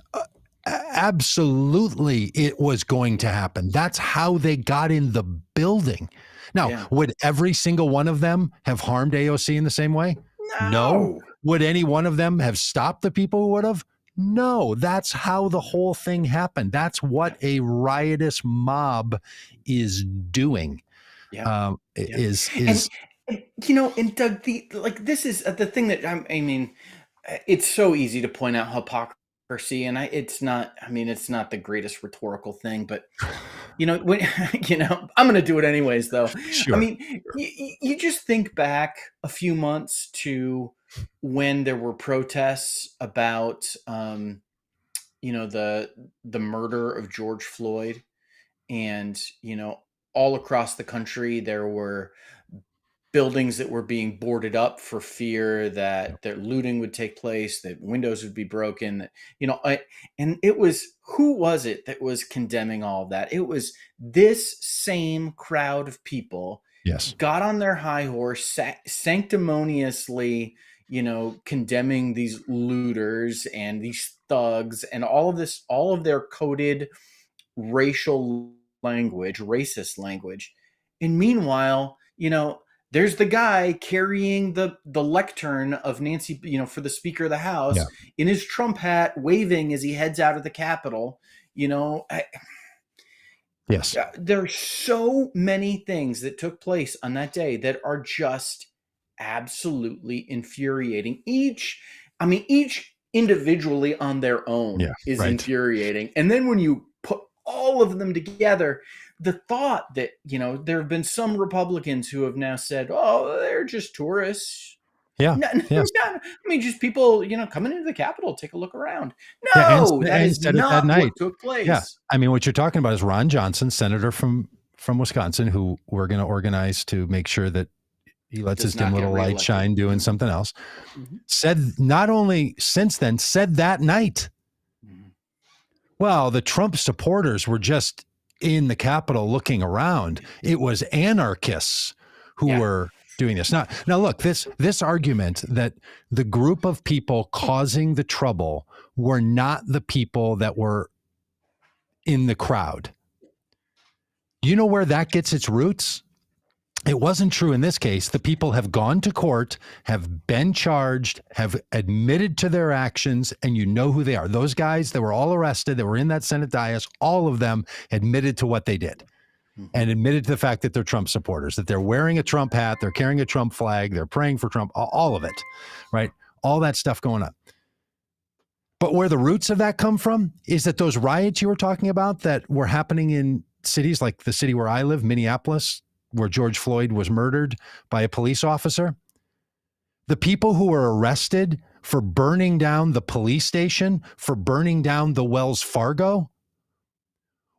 Absolutely, it was going to happen. That's how they got in the building. Now, would every single one of them have harmed AOC in the same way? No. Would any one of them have stopped the people who would have? No. That's how the whole thing happened. That's what a riotous mob is doing. Yeah. And Doug, this is the thing that I mean, it's so easy to point out hypocrisy, and it's not the greatest rhetorical thing, but when I'm going to do it anyways, though. Sure. I mean, you just think back a few months to when there were protests about, the murder of George Floyd, and, all across the country, there were buildings that were being boarded up for fear that their looting would take place, that windows would be broken, and it was, who was it that was condemning all of that? It was this same crowd of people. Yes. Got on their high horse, sanctimoniously, condemning these looters and these thugs and all of their coded racial language, racist language. And meanwhile, there's the guy carrying the lectern of Nancy, for the Speaker of the House in his Trump hat, waving as he heads out of the Capitol. Yes. There's so many things that took place on that day that are just absolutely infuriating. Each individually on their own is infuriating. And then when you put all of them together, the thought that, there have been some Republicans who have now said, oh, they're just tourists. Yeah. Just people, coming into the Capitol, take a look around. No, that is not what took place. Yeah. What you're talking about is Ron Johnson, senator from Wisconsin, who we're going to organize to make sure that he lets his dim little light shine doing something else. Mm-hmm. Said not only since then, said that night, well, the Trump supporters were just in the Capitol looking around. It was anarchists who were doing this. Now look, this argument that the group of people causing the trouble were not the people that were in the crowd. You know where that gets its roots? It wasn't true in this case. The people have gone to court, have been charged, have admitted to their actions, and you know who they are. Those guys that were all arrested, that were in that Senate dais, all of them admitted to what they did and admitted to the fact that they're Trump supporters, that they're wearing a Trump hat, they're carrying a Trump flag, they're praying for Trump, all of it, right? All that stuff going on. But where the roots of that come from is that those riots you were talking about that were happening in cities like the city where I live, Minneapolis, where George Floyd was murdered by a police officer. The people who were arrested for burning down the police station, for burning down the Wells Fargo,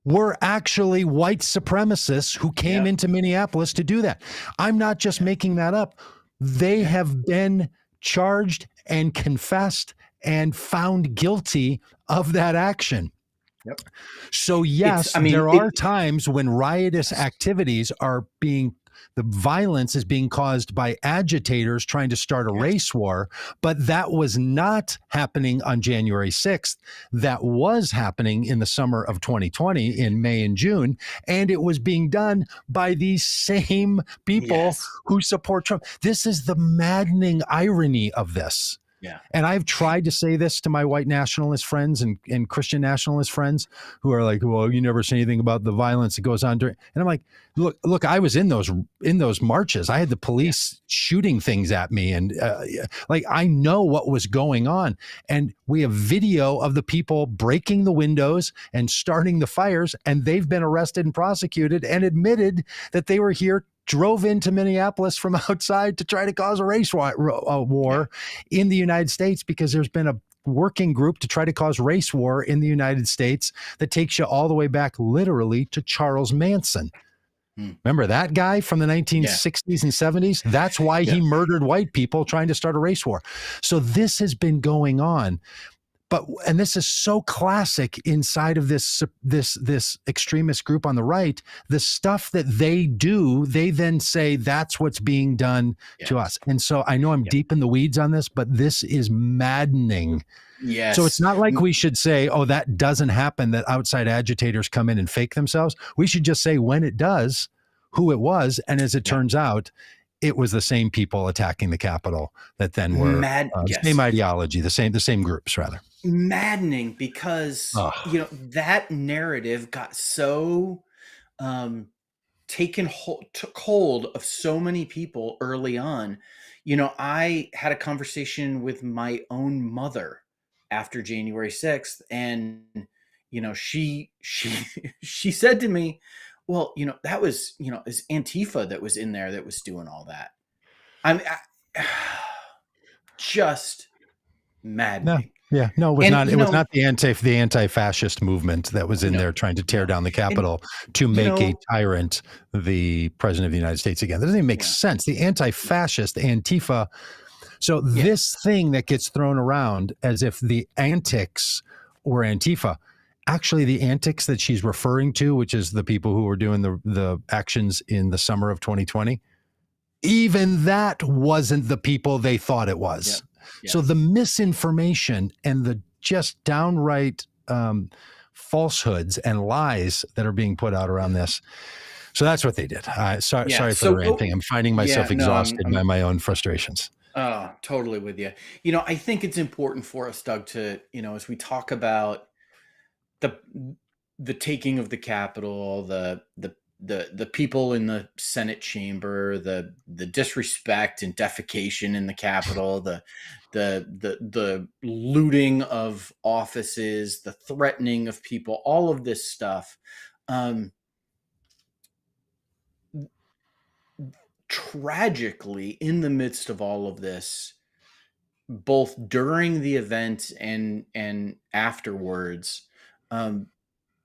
were actually white supremacists who came into Minneapolis to do that. I'm not just making that up. They have been charged and confessed and found guilty of that action. Yep. So yes, there are times when riotous activities are the violence is being caused by agitators trying to start a race war, but that was not happening on January 6th. That was happening in the summer of 2020 in May and June, and it was being done by these same people who support Trump. This is the maddening irony of this. Yeah. And I've tried to say this to my white nationalist friends and Christian nationalist friends who are like, well, you never say anything about the violence that goes on during. And I'm like, look, I was in those marches. I had the police shooting things at me. And like, I know what was going on. And we have video of the people breaking the windows and starting the fires. And they've been arrested and prosecuted and admitted that they were here, drove into Minneapolis from outside to try to cause a race war in the United States, because there's been a working group to try to cause race war in the United States that takes you all the way back literally to Charles Manson. Remember that guy from the 1960s and 70s? That's why he murdered white people trying to start a race war. So this has been going on. And this is so classic inside of this extremist group on the right. The stuff that they do, they then say that's what's being done to us. And so I know I'm deep in the weeds on this, but this is maddening. Yes. So it's not like we should say, oh, that doesn't happen, that outside agitators come in and fake themselves. We should just say when it does, who it was. And as it turns out, it was the same people attacking the Capitol that then were same ideology, the same groups rather. Maddening, because that narrative got so took hold of so many people early on. I had a conversation with my own mother after January 6th, and she said to me, well, that was it's Antifa that was in there that was doing all that. Just maddening. No, it was not. It was not the anti-fascist movement that was in there trying to tear down the Capitol to make a tyrant the president of the United States again. That doesn't even make sense. The anti-fascist Antifa. So this thing that gets thrown around as if the antics were Antifa, actually the antics that she's referring to, which is the people who were doing the actions in the summer of 2020, even that wasn't the people they thought it was. So the misinformation and the just downright falsehoods and lies that are being put out around this. So that's what they did. Sorry for the ranting. I'm finding myself exhausted by my own frustrations. Totally with you. I think it's important for us, Doug, to, as we talk about the taking of the Capitol, the people in the Senate chamber, the disrespect and defecation in the Capitol, the looting of offices, the threatening of people, all of this stuff. Tragically, in the midst of all of this, both during the event and afterwards,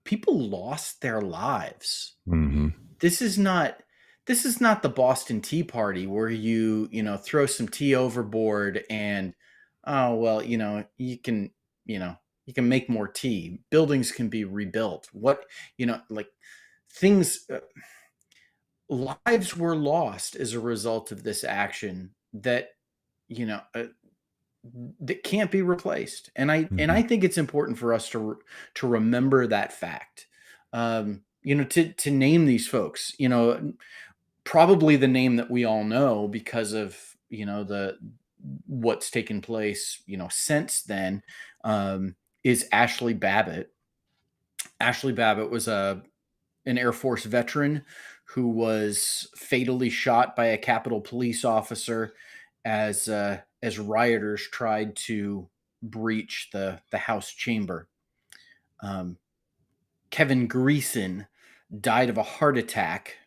people lost their lives. Mm-hmm. This is not the Boston Tea Party where you throw some tea overboard and you can make more tea. Buildings can be rebuilt. Lives were lost as a result of this action that that can't be replaced. And I think it's important for us to remember that fact. To name these folks, probably the name that we all know because of, what's taken place, since then, is Ashley Babbitt. Ashley Babbitt was an Air Force veteran who was fatally shot by a Capitol police officer as rioters tried to breach the House chamber. Kevin Greason died of a heart attack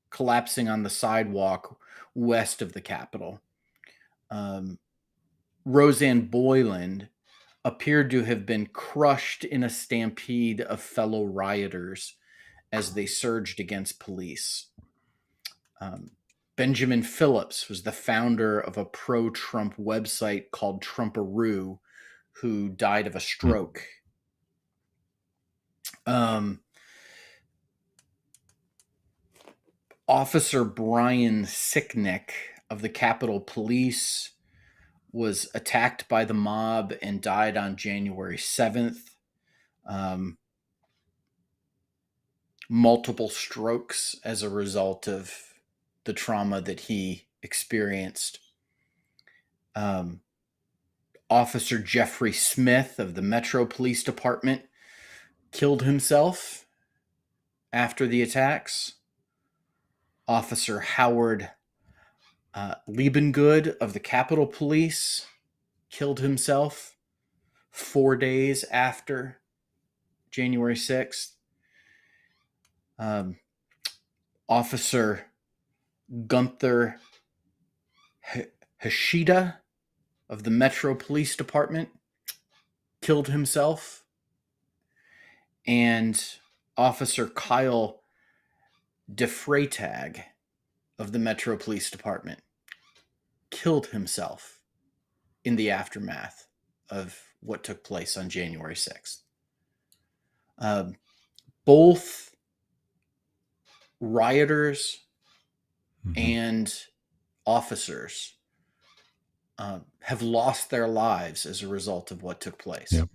collapsing on the sidewalk west of the Capitol. Roseanne Boyland appeared to have been crushed in a stampede of fellow rioters as they surged against police. Benjamin Phillips was the founder of a pro-Trump website called Trumparoo, who died of a stroke. Officer Brian Sicknick of the Capitol Police was attacked by the mob and died on January 7th. Multiple strokes as a result of the trauma that he experienced. Officer Jeffrey Smith of the Metro Police Department killed himself after the attacks. Officer Howard Liebengood of the Capitol Police killed himself 4 days after January 6th. Officer Gunther Hashida of the Metro Police Department killed himself. And Officer Kyle DeFreytag of the Metro Police Department killed himself in the aftermath of what took place on January 6th. Both rioters and officers have lost their lives as a result of what took place. Yep.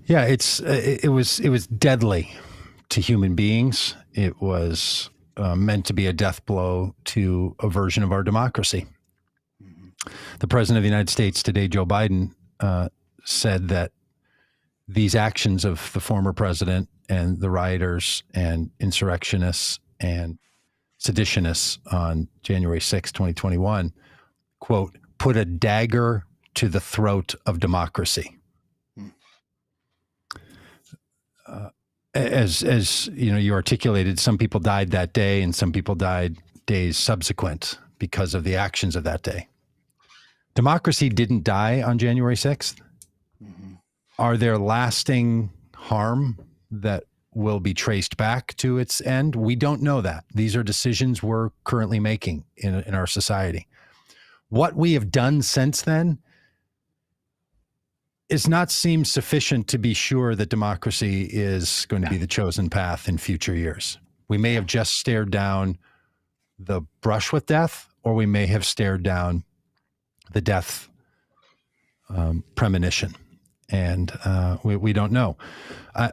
Yeah, it was deadly to human beings. It was meant to be a death blow to a version of our democracy. The President of the United States today, Joe Biden, said that these actions of the former president and the rioters and insurrectionists and seditionists on January 6, 2021, quote, put a dagger to the throat of democracy. As you know, you articulated, some people died that day and some people died days subsequent because of the actions of that day. Democracy didn't die on January 6th. Are there lasting harm that will be traced back to its end? We don't know that. These are decisions we're currently making in our society. What we have done since then is not seem sufficient to be sure that democracy is going to be the chosen path in future years. We may have just stared down the brush with death, or we may have stared down the death premonition. And we don't know.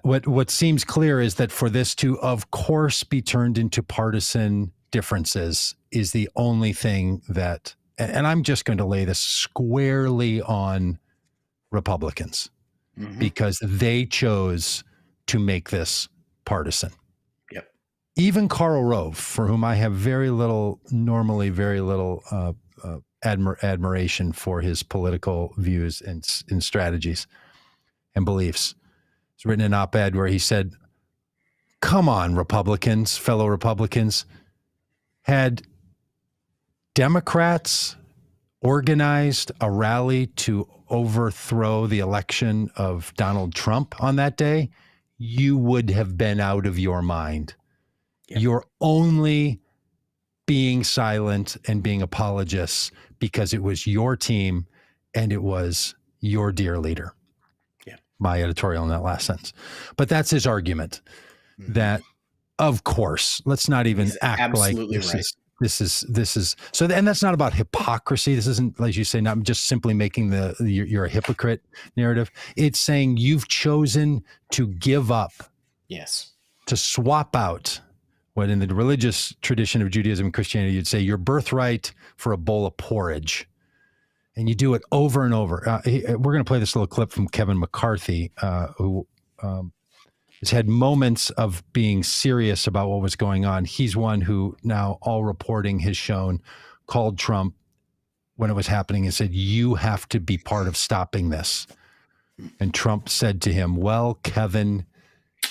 What seems clear is that for this to, of course, be turned into partisan differences is the only thing that, and I'm just going to lay this squarely on Republicans because they chose to make this partisan. Yep. Even Karl Rove, for whom I have normally very little admiration for his political views and strategies and beliefs. He's written an op-ed where he said, come on, Republicans, fellow Republicans, had Democrats organized a rally to overthrow the election of Donald Trump on that day, you would have been out of your mind. Yep. You're only being silent and being apologists because it was your team and it was your dear leader. Yeah. My editorial in that last sentence. But that's his argument that, of course, let's not even act like this is so. And that's not about hypocrisy. This isn't, like you say, not just simply making you're a hypocrite narrative. It's saying you've chosen to give up. Yes. To swap out what in the religious tradition of Judaism and Christianity, you'd say your birthright for a bowl of porridge. And you do it over and over. We're going to play this little clip from Kevin McCarthy, who has had moments of being serious about what was going on. He's one who now, all reporting has shown, called Trump when it was happening and said, you have to be part of stopping this. And Trump said to him, well, Kevin,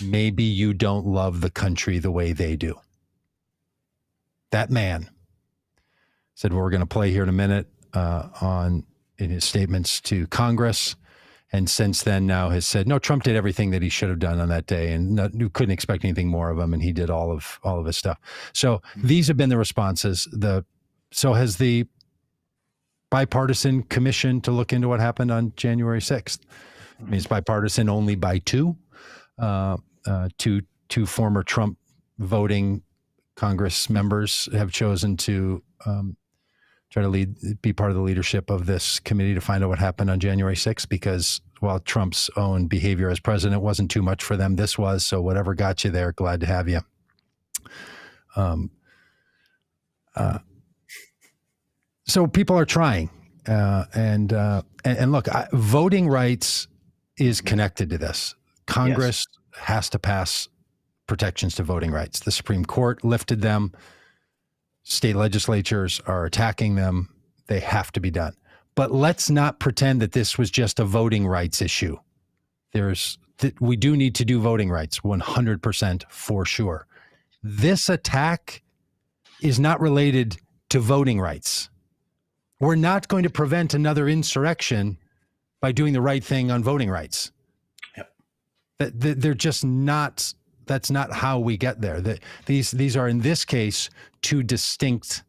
maybe you don't love the country the way they do. That man said, what we're going to play here in a minute in his statements to Congress. And since then now has said, no, Trump did everything that he should have done on that day and you couldn't expect anything more of him. And he did all of his stuff. So these have been the responses. So has the bipartisan commission to look into what happened on January 6th. I mean, it's bipartisan only by two former Trump voting Congress members have chosen to try to be part of the leadership of this committee to find out what happened on January 6th, because while Trump's own behavior as president wasn't too much for them, this was. So whatever got you there, glad to have you. So people are trying. And look, voting rights is connected to this. Congress has to pass protections to voting rights. The Supreme Court lifted them. State legislatures are attacking them. They have to be done. But let's not pretend that this was just a voting rights issue. We do need to do voting rights 100% for sure. This attack is not related to voting rights. We're not going to prevent another insurrection by doing the right thing on voting rights. Yep. They're just not, that's not how we get there. These are, in this case, two distinct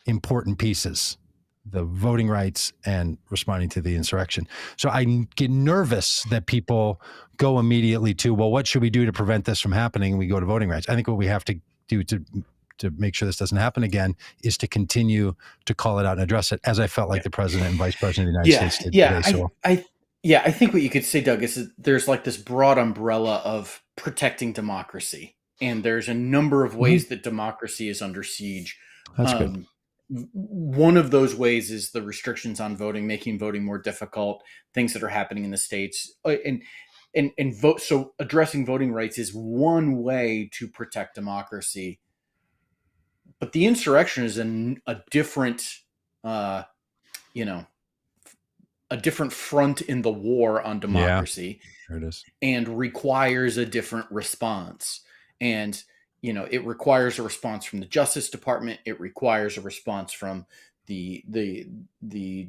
important pieces: the voting rights and responding to the insurrection. So I get nervous that people go immediately to, well, what should we do to prevent this from happening? And we go to voting rights. I think what we have to do to make sure this doesn't happen again is to continue to call it out and address it, as I felt like the president and vice president of the United States did today. So I think what you could say, Doug, is that there's like this broad umbrella of protecting democracy. And there's a number of ways that democracy is under siege. That's good. One of those ways is the restrictions on voting, making voting more difficult, things that are happening in the states, and vote. So addressing voting rights is one way to protect democracy. But the insurrection is a different, a different front in the war on democracy. Yeah, sure it is. And requires a different response. And it requires a response from the Justice Department. It requires a response from the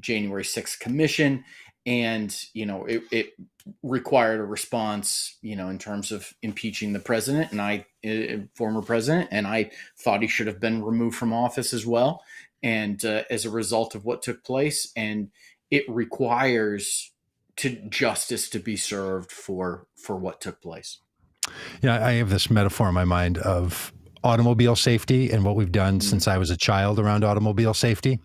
January 6th Commission, and it required a response, in terms of impeaching the president and former president, and I thought he should have been removed from office as well. And as a result of what took place, and it requires justice to be served for what took place. Yeah, I have this metaphor in my mind of automobile safety and what we've done since I was a child around automobile safety.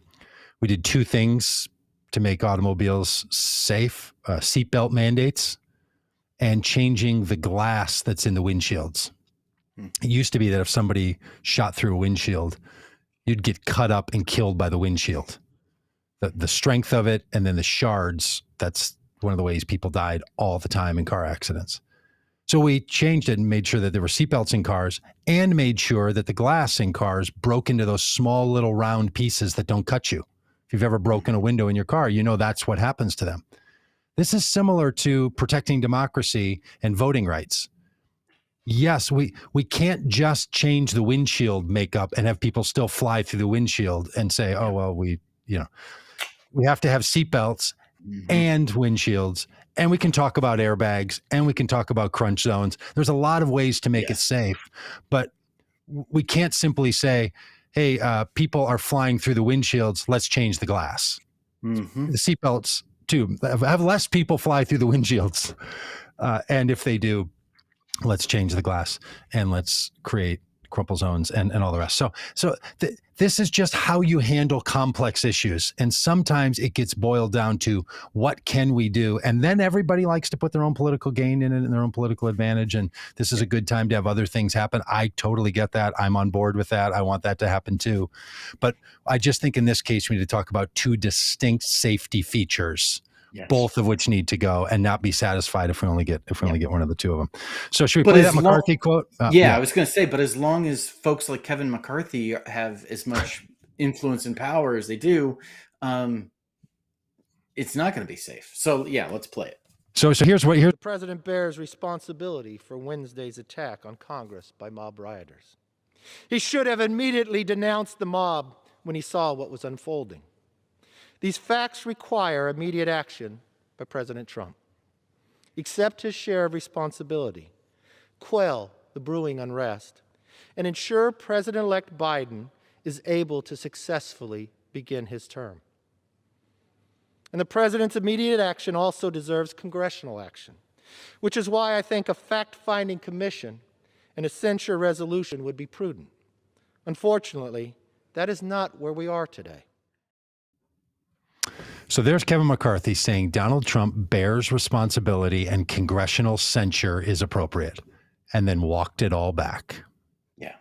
We did two things to make automobiles safe: seatbelt mandates and changing the glass that's in the windshields. It used to be that if somebody shot through a windshield, you'd get cut up and killed by the windshield. The strength of it, and then the shards, that's one of the ways people died all the time in car accidents. So we changed it and made sure that there were seatbelts in cars, and made sure that the glass in cars broke into those small little round pieces that don't cut you. If you've ever broken a window in your car, that's what happens to them. This is similar to protecting democracy and voting rights. Yes, we can't just change the windshield makeup and have people still fly through the windshield and say, oh, well, we have to have seatbelts and windshields, and we can talk about airbags, and we can talk about crunch zones. There's a lot of ways to make it safe, but we can't simply say, hey, people are flying through the windshields, let's change the glass. The seatbelts too, have less people fly through the windshields. And if they do, let's change the glass and let's create crumple zones and all the rest. So this is just how you handle complex issues. And sometimes it gets boiled down to what can we do? And then everybody likes to put their own political gain in it and their own political advantage. And this is a good time to have other things happen. I totally get that. I'm on board with that. I want that to happen too. But I just think in this case, we need to talk about two distinct safety features. Yes. Both of which need to go, and not be satisfied if we only get one of the two of them. So should we play that McCarthy quote? I was going to say, but as long as folks like Kevin McCarthy have as much influence and power as they do, it's not going to be safe. So let's play it. So here's the president bears responsibility for Wednesday's attack on Congress by mob rioters. He should have immediately denounced the mob when he saw what was unfolding. These facts require immediate action by President Trump. Accept his share of responsibility, quell the brewing unrest, and ensure President-elect Biden is able to successfully begin his term. And the president's immediate action also deserves congressional action, which is why I think a fact-finding commission and a censure resolution would be prudent. Unfortunately, that is not where we are today. So there's Kevin McCarthy saying Donald Trump bears responsibility and congressional censure is appropriate, and then walked it all back. Yeah.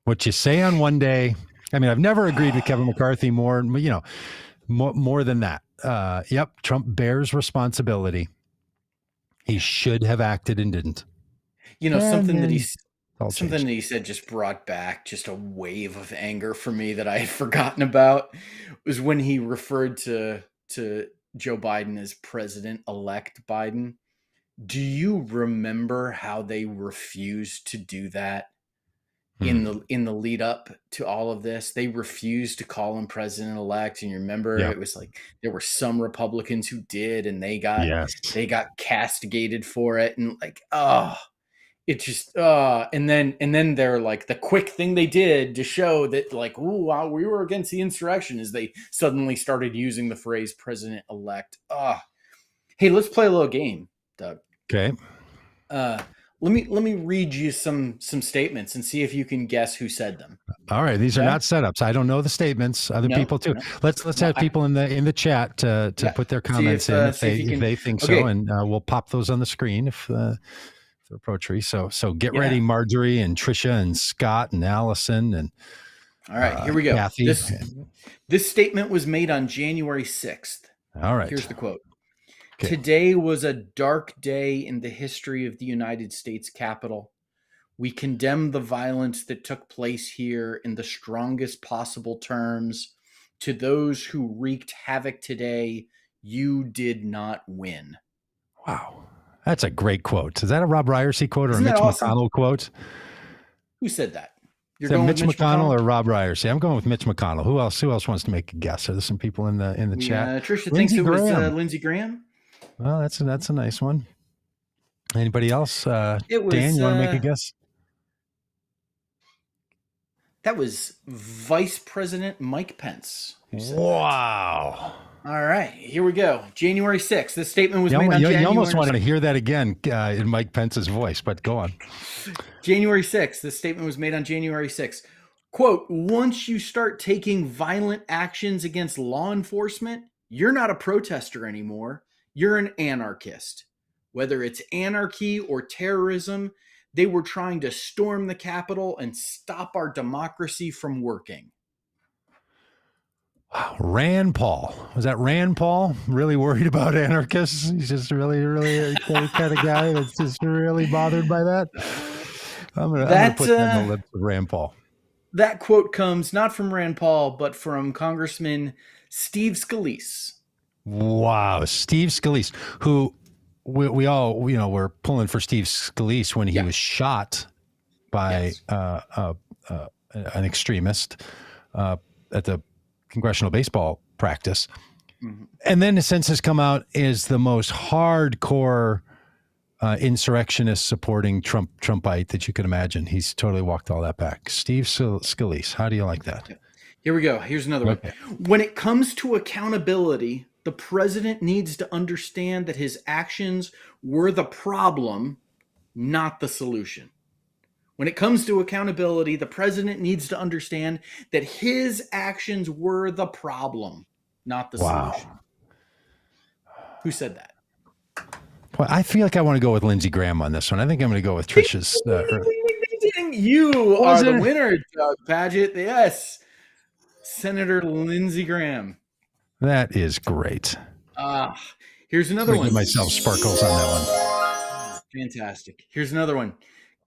What you say on one day, I mean, I've never agreed with Kevin McCarthy more. More than that. Yep. Trump bears responsibility. He should have acted and didn't. You know, And something that then he all something changed. that he said just brought back just a wave of anger for me that I had forgotten about, was when he referred to Joe Biden as President-elect Biden. Do you remember how they refused to do that in the lead up to all of this? They refused to call him President-elect, and you remember Yep. it was like there were some Republicans who did, and they Yes. got castigated for it, and like, oh, it just and then they're like, the quick thing they did to show that, like, ooh, wow, we were against the insurrection, is they suddenly started using the phrase President-elect. Hey, let's play a little game, Doug. Okay. Let me read you some statements and see if you can guess who said them. All right. These are not setups. I don't know the statements. Other people too. No. Let's have people in the chat to put their comments in if they think so, and we'll pop those on the screen if they're pro-tree. So get ready, Marjorie and Trisha and Scott and Allison and. All right, here we go. Kathy. This statement was made on January 6th. All right. Here's the quote. Okay. Today was a dark day in the history of the United States Capitol. We condemn the violence that took place here in the strongest possible terms. To those who wreaked havoc today, you did not win. Wow. That's a great quote. Is that a Robb Ryerse quote or Isn't a Mitch that awesome? McConnell quote? Who said that? Is that Mitch McConnell or Robb Ryerse? I'm going with Mitch McConnell. Who else wants to make a guess? Are there some people in the chat? Trisha thinks it was Lindsey Graham. Well, that's a nice one. Anybody else? Dan, you want to make a guess? That was Vice President Mike Pence. Wow. All right, here we go. January 6th. This statement was made on January 6th. You almost wanted to hear that again in Mike Pence's voice, but go on. January 6th. This statement was made on January 6th. Quote, once you start taking violent actions against law enforcement, you're not a protester anymore. You're an anarchist. Whether it's anarchy or terrorism, they were trying to storm the Capitol and stop our democracy from working. Wow. Rand Paul. Was that Rand Paul? Really worried about anarchists? He's just really the kind of guy that's just really bothered by that. I'm gonna put that on the lips of Rand Paul. That quote comes not from Rand Paul, but from Congressman Steve Scalise. Wow. Steve Scalise, who we all, were pulling for Steve Scalise when he was shot by an extremist at the congressional baseball practice. Mm-hmm. And then since has come out is the most hardcore insurrectionist supporting Trumpite that you could imagine. He's totally walked all that back. Steve Scalise, how do you like that? Here we go. Here's another one. When it comes to accountability, the president needs to understand that his actions were the problem, not the solution. When it comes to accountability, the president needs to understand that his actions were the problem, not the solution. Who said that? Well, I feel like I want to go with Lindsey Graham on this one. I think I'm going to go with Trisha's. You are the winner, Doug Pagitt. Yes. Senator Lindsey Graham. That is great. Here's another one. Give myself sparkles on that one. Fantastic. Here's another one.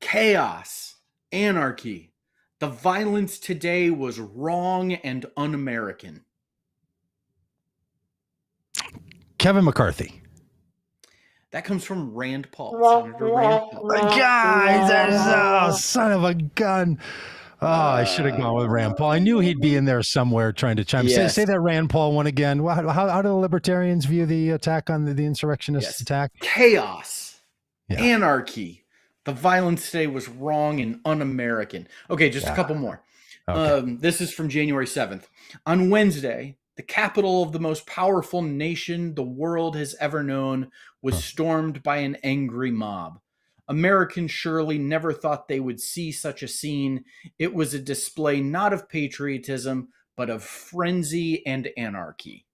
Chaos, anarchy. The violence today was wrong and un-American. Kevin McCarthy. That comes from Rand Paul. Senator Rand Paul. Guys, son of a gun. Oh, I should have gone with Rand Paul. I knew he'd be in there somewhere trying to chime. Yes. Say that Rand Paul one again. How do the libertarians view the attack on the insurrectionist attack? Chaos, anarchy. The violence today was wrong and un-American. Okay, just a couple more. Okay. This is from January 7th. On Wednesday, the capital of the most powerful nation the world has ever known was stormed by an angry mob. Americans surely never thought they would see such a scene. It was a display not of patriotism, but of frenzy and anarchy.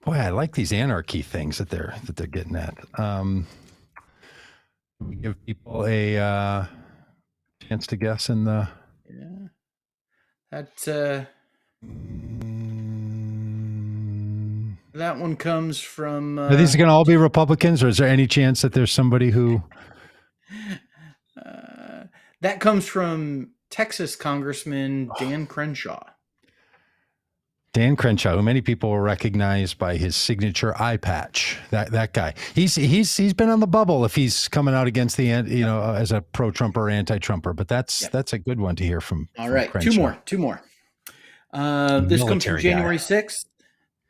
Boy, I like these anarchy things that they're getting at. Give people a chance to guess in the. Yeah. That. That one comes from. Are these going to all be Republicans, or is there any chance that there's somebody who? That comes from Texas Congressman Dan Crenshaw. Dan Crenshaw, who many people will recognize by his signature eye patch. That guy. He's been on the bubble if he's coming out against the as a pro-Trumper or anti-Trumper. But that's a good one to hear from. All from right, Crenshaw. two more. This comes from January 6th.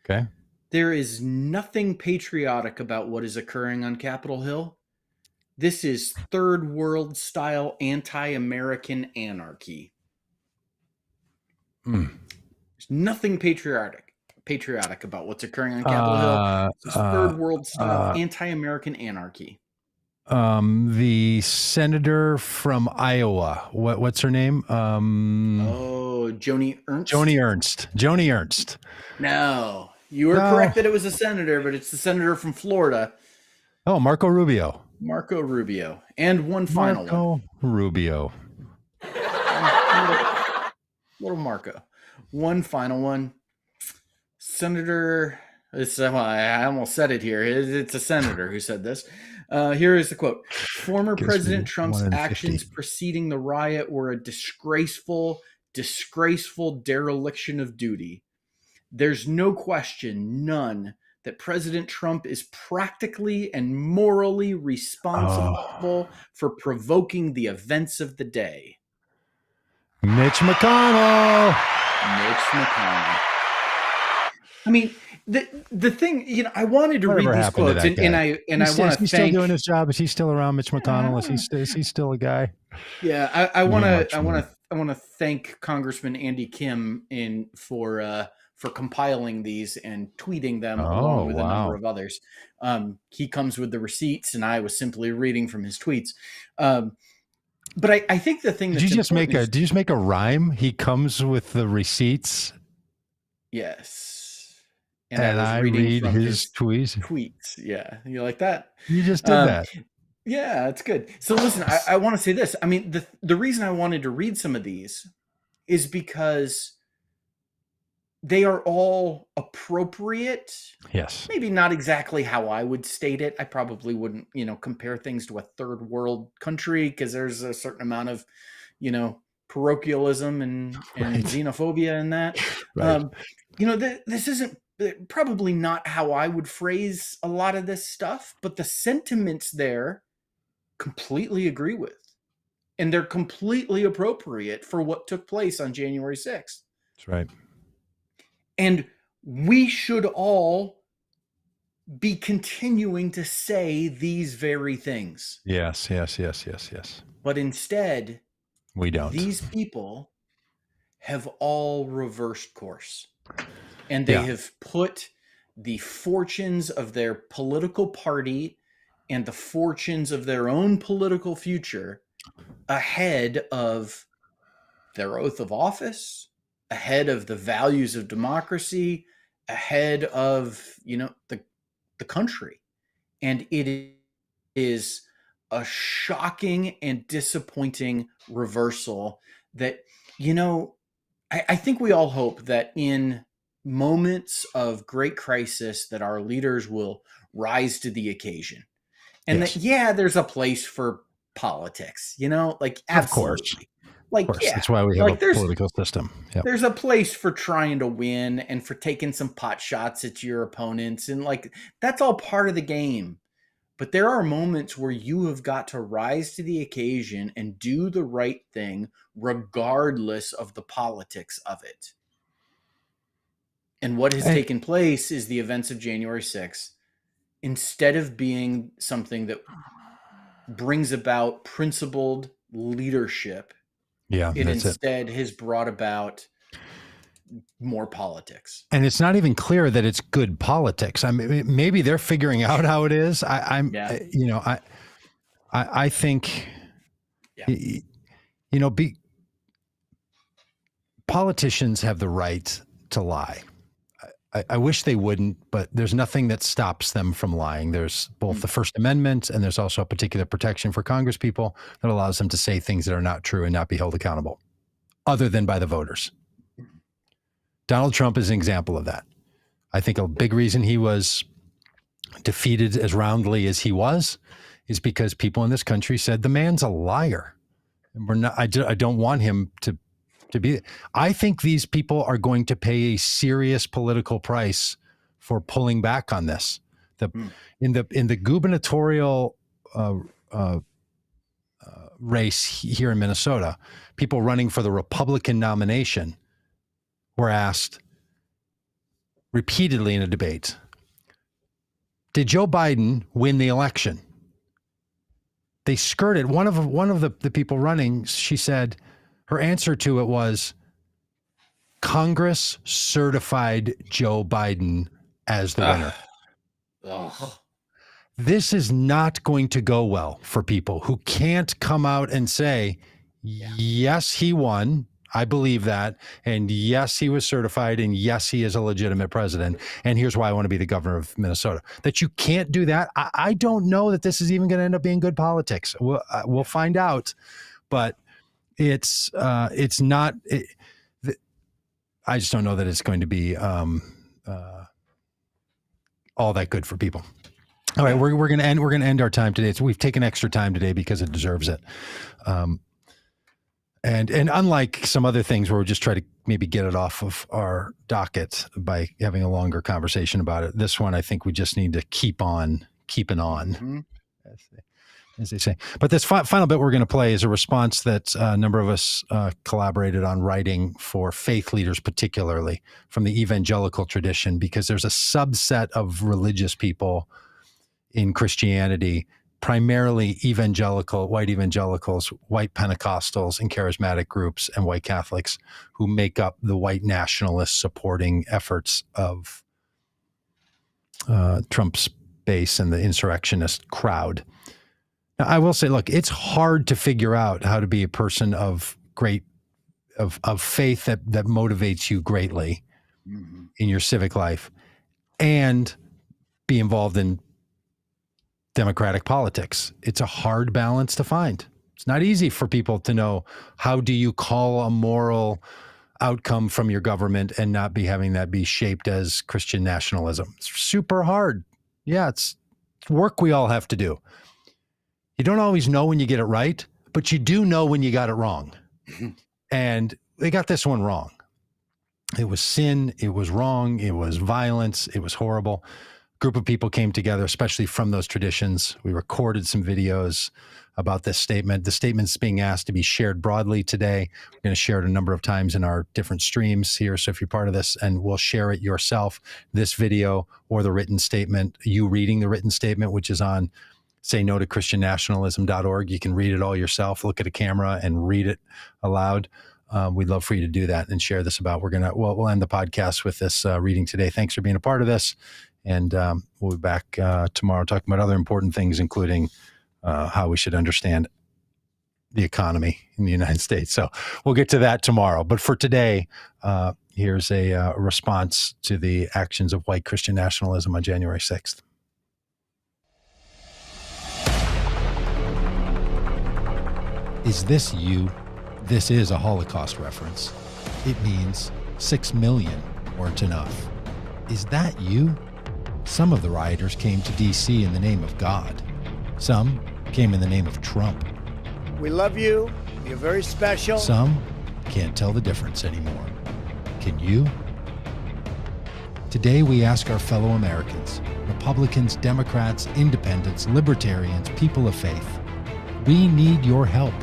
Okay. There is nothing patriotic about what is occurring on Capitol Hill. This is third world style anti-American anarchy. There's nothing patriotic about what's occurring on Capitol Hill. It's third world style anti-American anarchy. The senator from Iowa. What's her name? Joni Ernst. Joni Ernst. No, you were correct that it was a senator, but it's the senator from Florida. Oh, Marco Rubio. And one final one. Rubio. Little Marco. One final one. Senator, I almost said it here. It's a senator who said this. Here is the quote. Former President Trump's actions preceding the riot were a disgraceful dereliction of duty. There's no question, none, that President Trump is practically and morally responsible for provoking the events of the day. Mitch McConnell. I mean, the thing, I wanted to read these quotes, and I want to thank. Is he still doing his job? Is he still around, Mitch McConnell? Is he still a guy? Yeah, I want to thank Congressman Andy Kim for compiling these and tweeting them along with a number of others. He comes with the receipts, and I was simply reading from his tweets. But I think the thing did you just make a rhyme? He comes with the receipts. Yes. And I read his tweets. Yeah. You like that? You just did that. Yeah, it's good. So listen, I want to say this. I mean, the reason I wanted to read some of these is because they are all appropriate. Yes. Maybe not exactly how I would state it. I probably wouldn't, compare things to a third world country because there's a certain amount of, parochialism and xenophobia in that. Right. This isn't probably not how I would phrase a lot of this stuff, but the sentiments there completely agree with. And they're completely appropriate for what took place on January 6th. That's right. And we should all be continuing to say these very things. Yes. But instead, we don't. These people have all reversed course. And they have put the fortunes of their political party and the fortunes of their own political future ahead of their oath of office, ahead of the values of democracy, ahead of, the country. And it is a shocking and disappointing reversal that, I think we all hope that in moments of great crisis that our leaders will rise to the occasion. And that, there's a place for politics, absolutely. Of course. That's why we have a political system. Yep. There's a place for trying to win and for taking some pot shots at your opponents. And that's all part of the game. But there are moments where you have got to rise to the occasion and do the right thing, regardless of the politics of it. And what has taken place is the events of January 6th, instead of being something that brings about principled leadership, it instead has brought about more politics. And it's not even clear that it's good politics. I mean, maybe they're figuring out how it is. I think, politicians have the right to lie. I wish they wouldn't, but there's nothing that stops them from lying. There's both the First Amendment and there's also a particular protection for Congress people that allows them to say things that are not true and not be held accountable, other than by the voters. Donald Trump is an example of that. I think a big reason he was defeated as roundly as he was is because people in this country said the man's a liar. And we're not. I don't want him to be. I think these people are going to pay a serious political price for pulling back on this. In the gubernatorial race here in Minnesota, people running for the Republican nomination were asked repeatedly in a debate, did Joe Biden win the election? They skirted one of the people running. She said her answer to it was, Congress certified Joe Biden as the winner. This is not going to go well for people who can't come out and say, yes, he won. I believe that. And yes, he was certified. And yes, he is a legitimate president. And here's why I want to be the governor of Minnesota. That you can't do that. I don't know that this is even going to end up being good politics. We'll find out. But it's not. I just don't know that it's going to be all that good for people. All right, we're going to end our time today. So we've taken extra time today because it deserves it. And unlike some other things where we just try to maybe get it off of our docket by having a longer conversation about it, this one I think we just need to keep on keeping on, as they say. But this final bit we're going to play is a response that a number of us collaborated on writing for faith leaders, particularly from the evangelical tradition, because there's a subset of religious people in Christianity, primarily white evangelicals, white Pentecostals and charismatic groups, and white Catholics who make up the white nationalist supporting efforts of Trump's base and the insurrectionist crowd. Now, I will say, look, it's hard to figure out how to be a person of faith that motivates you greatly in your civic life and be involved in democratic politics. It's a hard balance to find. It's not easy for people to know, how do you call a moral outcome from your government and not be having that be shaped as Christian nationalism? It's super hard. Yeah, it's work we all have to do. You don't always know when you get it right, but you do know when you got it wrong. And they got this one wrong. It was sin. It was wrong. It was violence. It was horrible. Group of people came together, especially from those traditions. We recorded some videos about this statement. The statement's being asked to be shared broadly today. We're going to share it a number of times in our different streams here. So if you're part of this, and we'll share it yourself, this video or the written statement, you reading the written statement, which is on sayno-to-christiannationalism.org. You can read it all yourself, look at a camera and read it aloud. We'd love for you to do that and share this about. We'll end the podcast with this reading today. Thanks for being a part of this. And we'll be back tomorrow talking about other important things, including how we should understand the economy in the United States. So we'll get to that tomorrow. But for today, here's a response to the actions of white Christian nationalism on January 6th. Is this you? This is a Holocaust reference. It means 6 million weren't enough. Is that you? Some of the rioters came to D.C. in the name of God. Some came in the name of Trump. We love you. You're very special. Some can't tell the difference anymore. Can you? Today we ask our fellow Americans, Republicans, Democrats, Independents, Libertarians, people of faith, we need your help.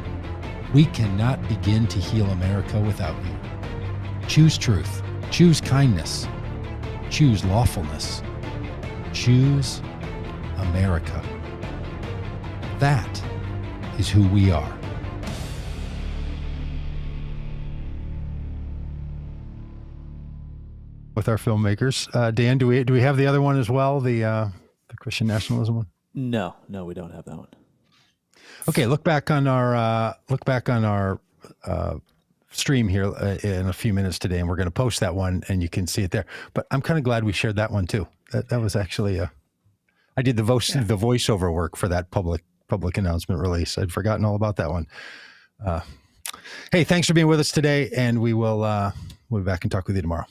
We cannot begin to heal America without you. Choose truth. Choose kindness. Choose lawfulness. Choose America. That is who we are. With our filmmakers, Dan, do we have the other one as well? The Christian nationalism one? No, we don't have that one. Okay, look back on our stream here in a few minutes today, and we're going to post that one, and you can see it there. But I'm kind of glad we shared that one too. That was actually I did the voiceover work for that public announcement release. I'd forgotten all about that one. Hey, thanks for being with us today, and we'll be back and talk with you tomorrow.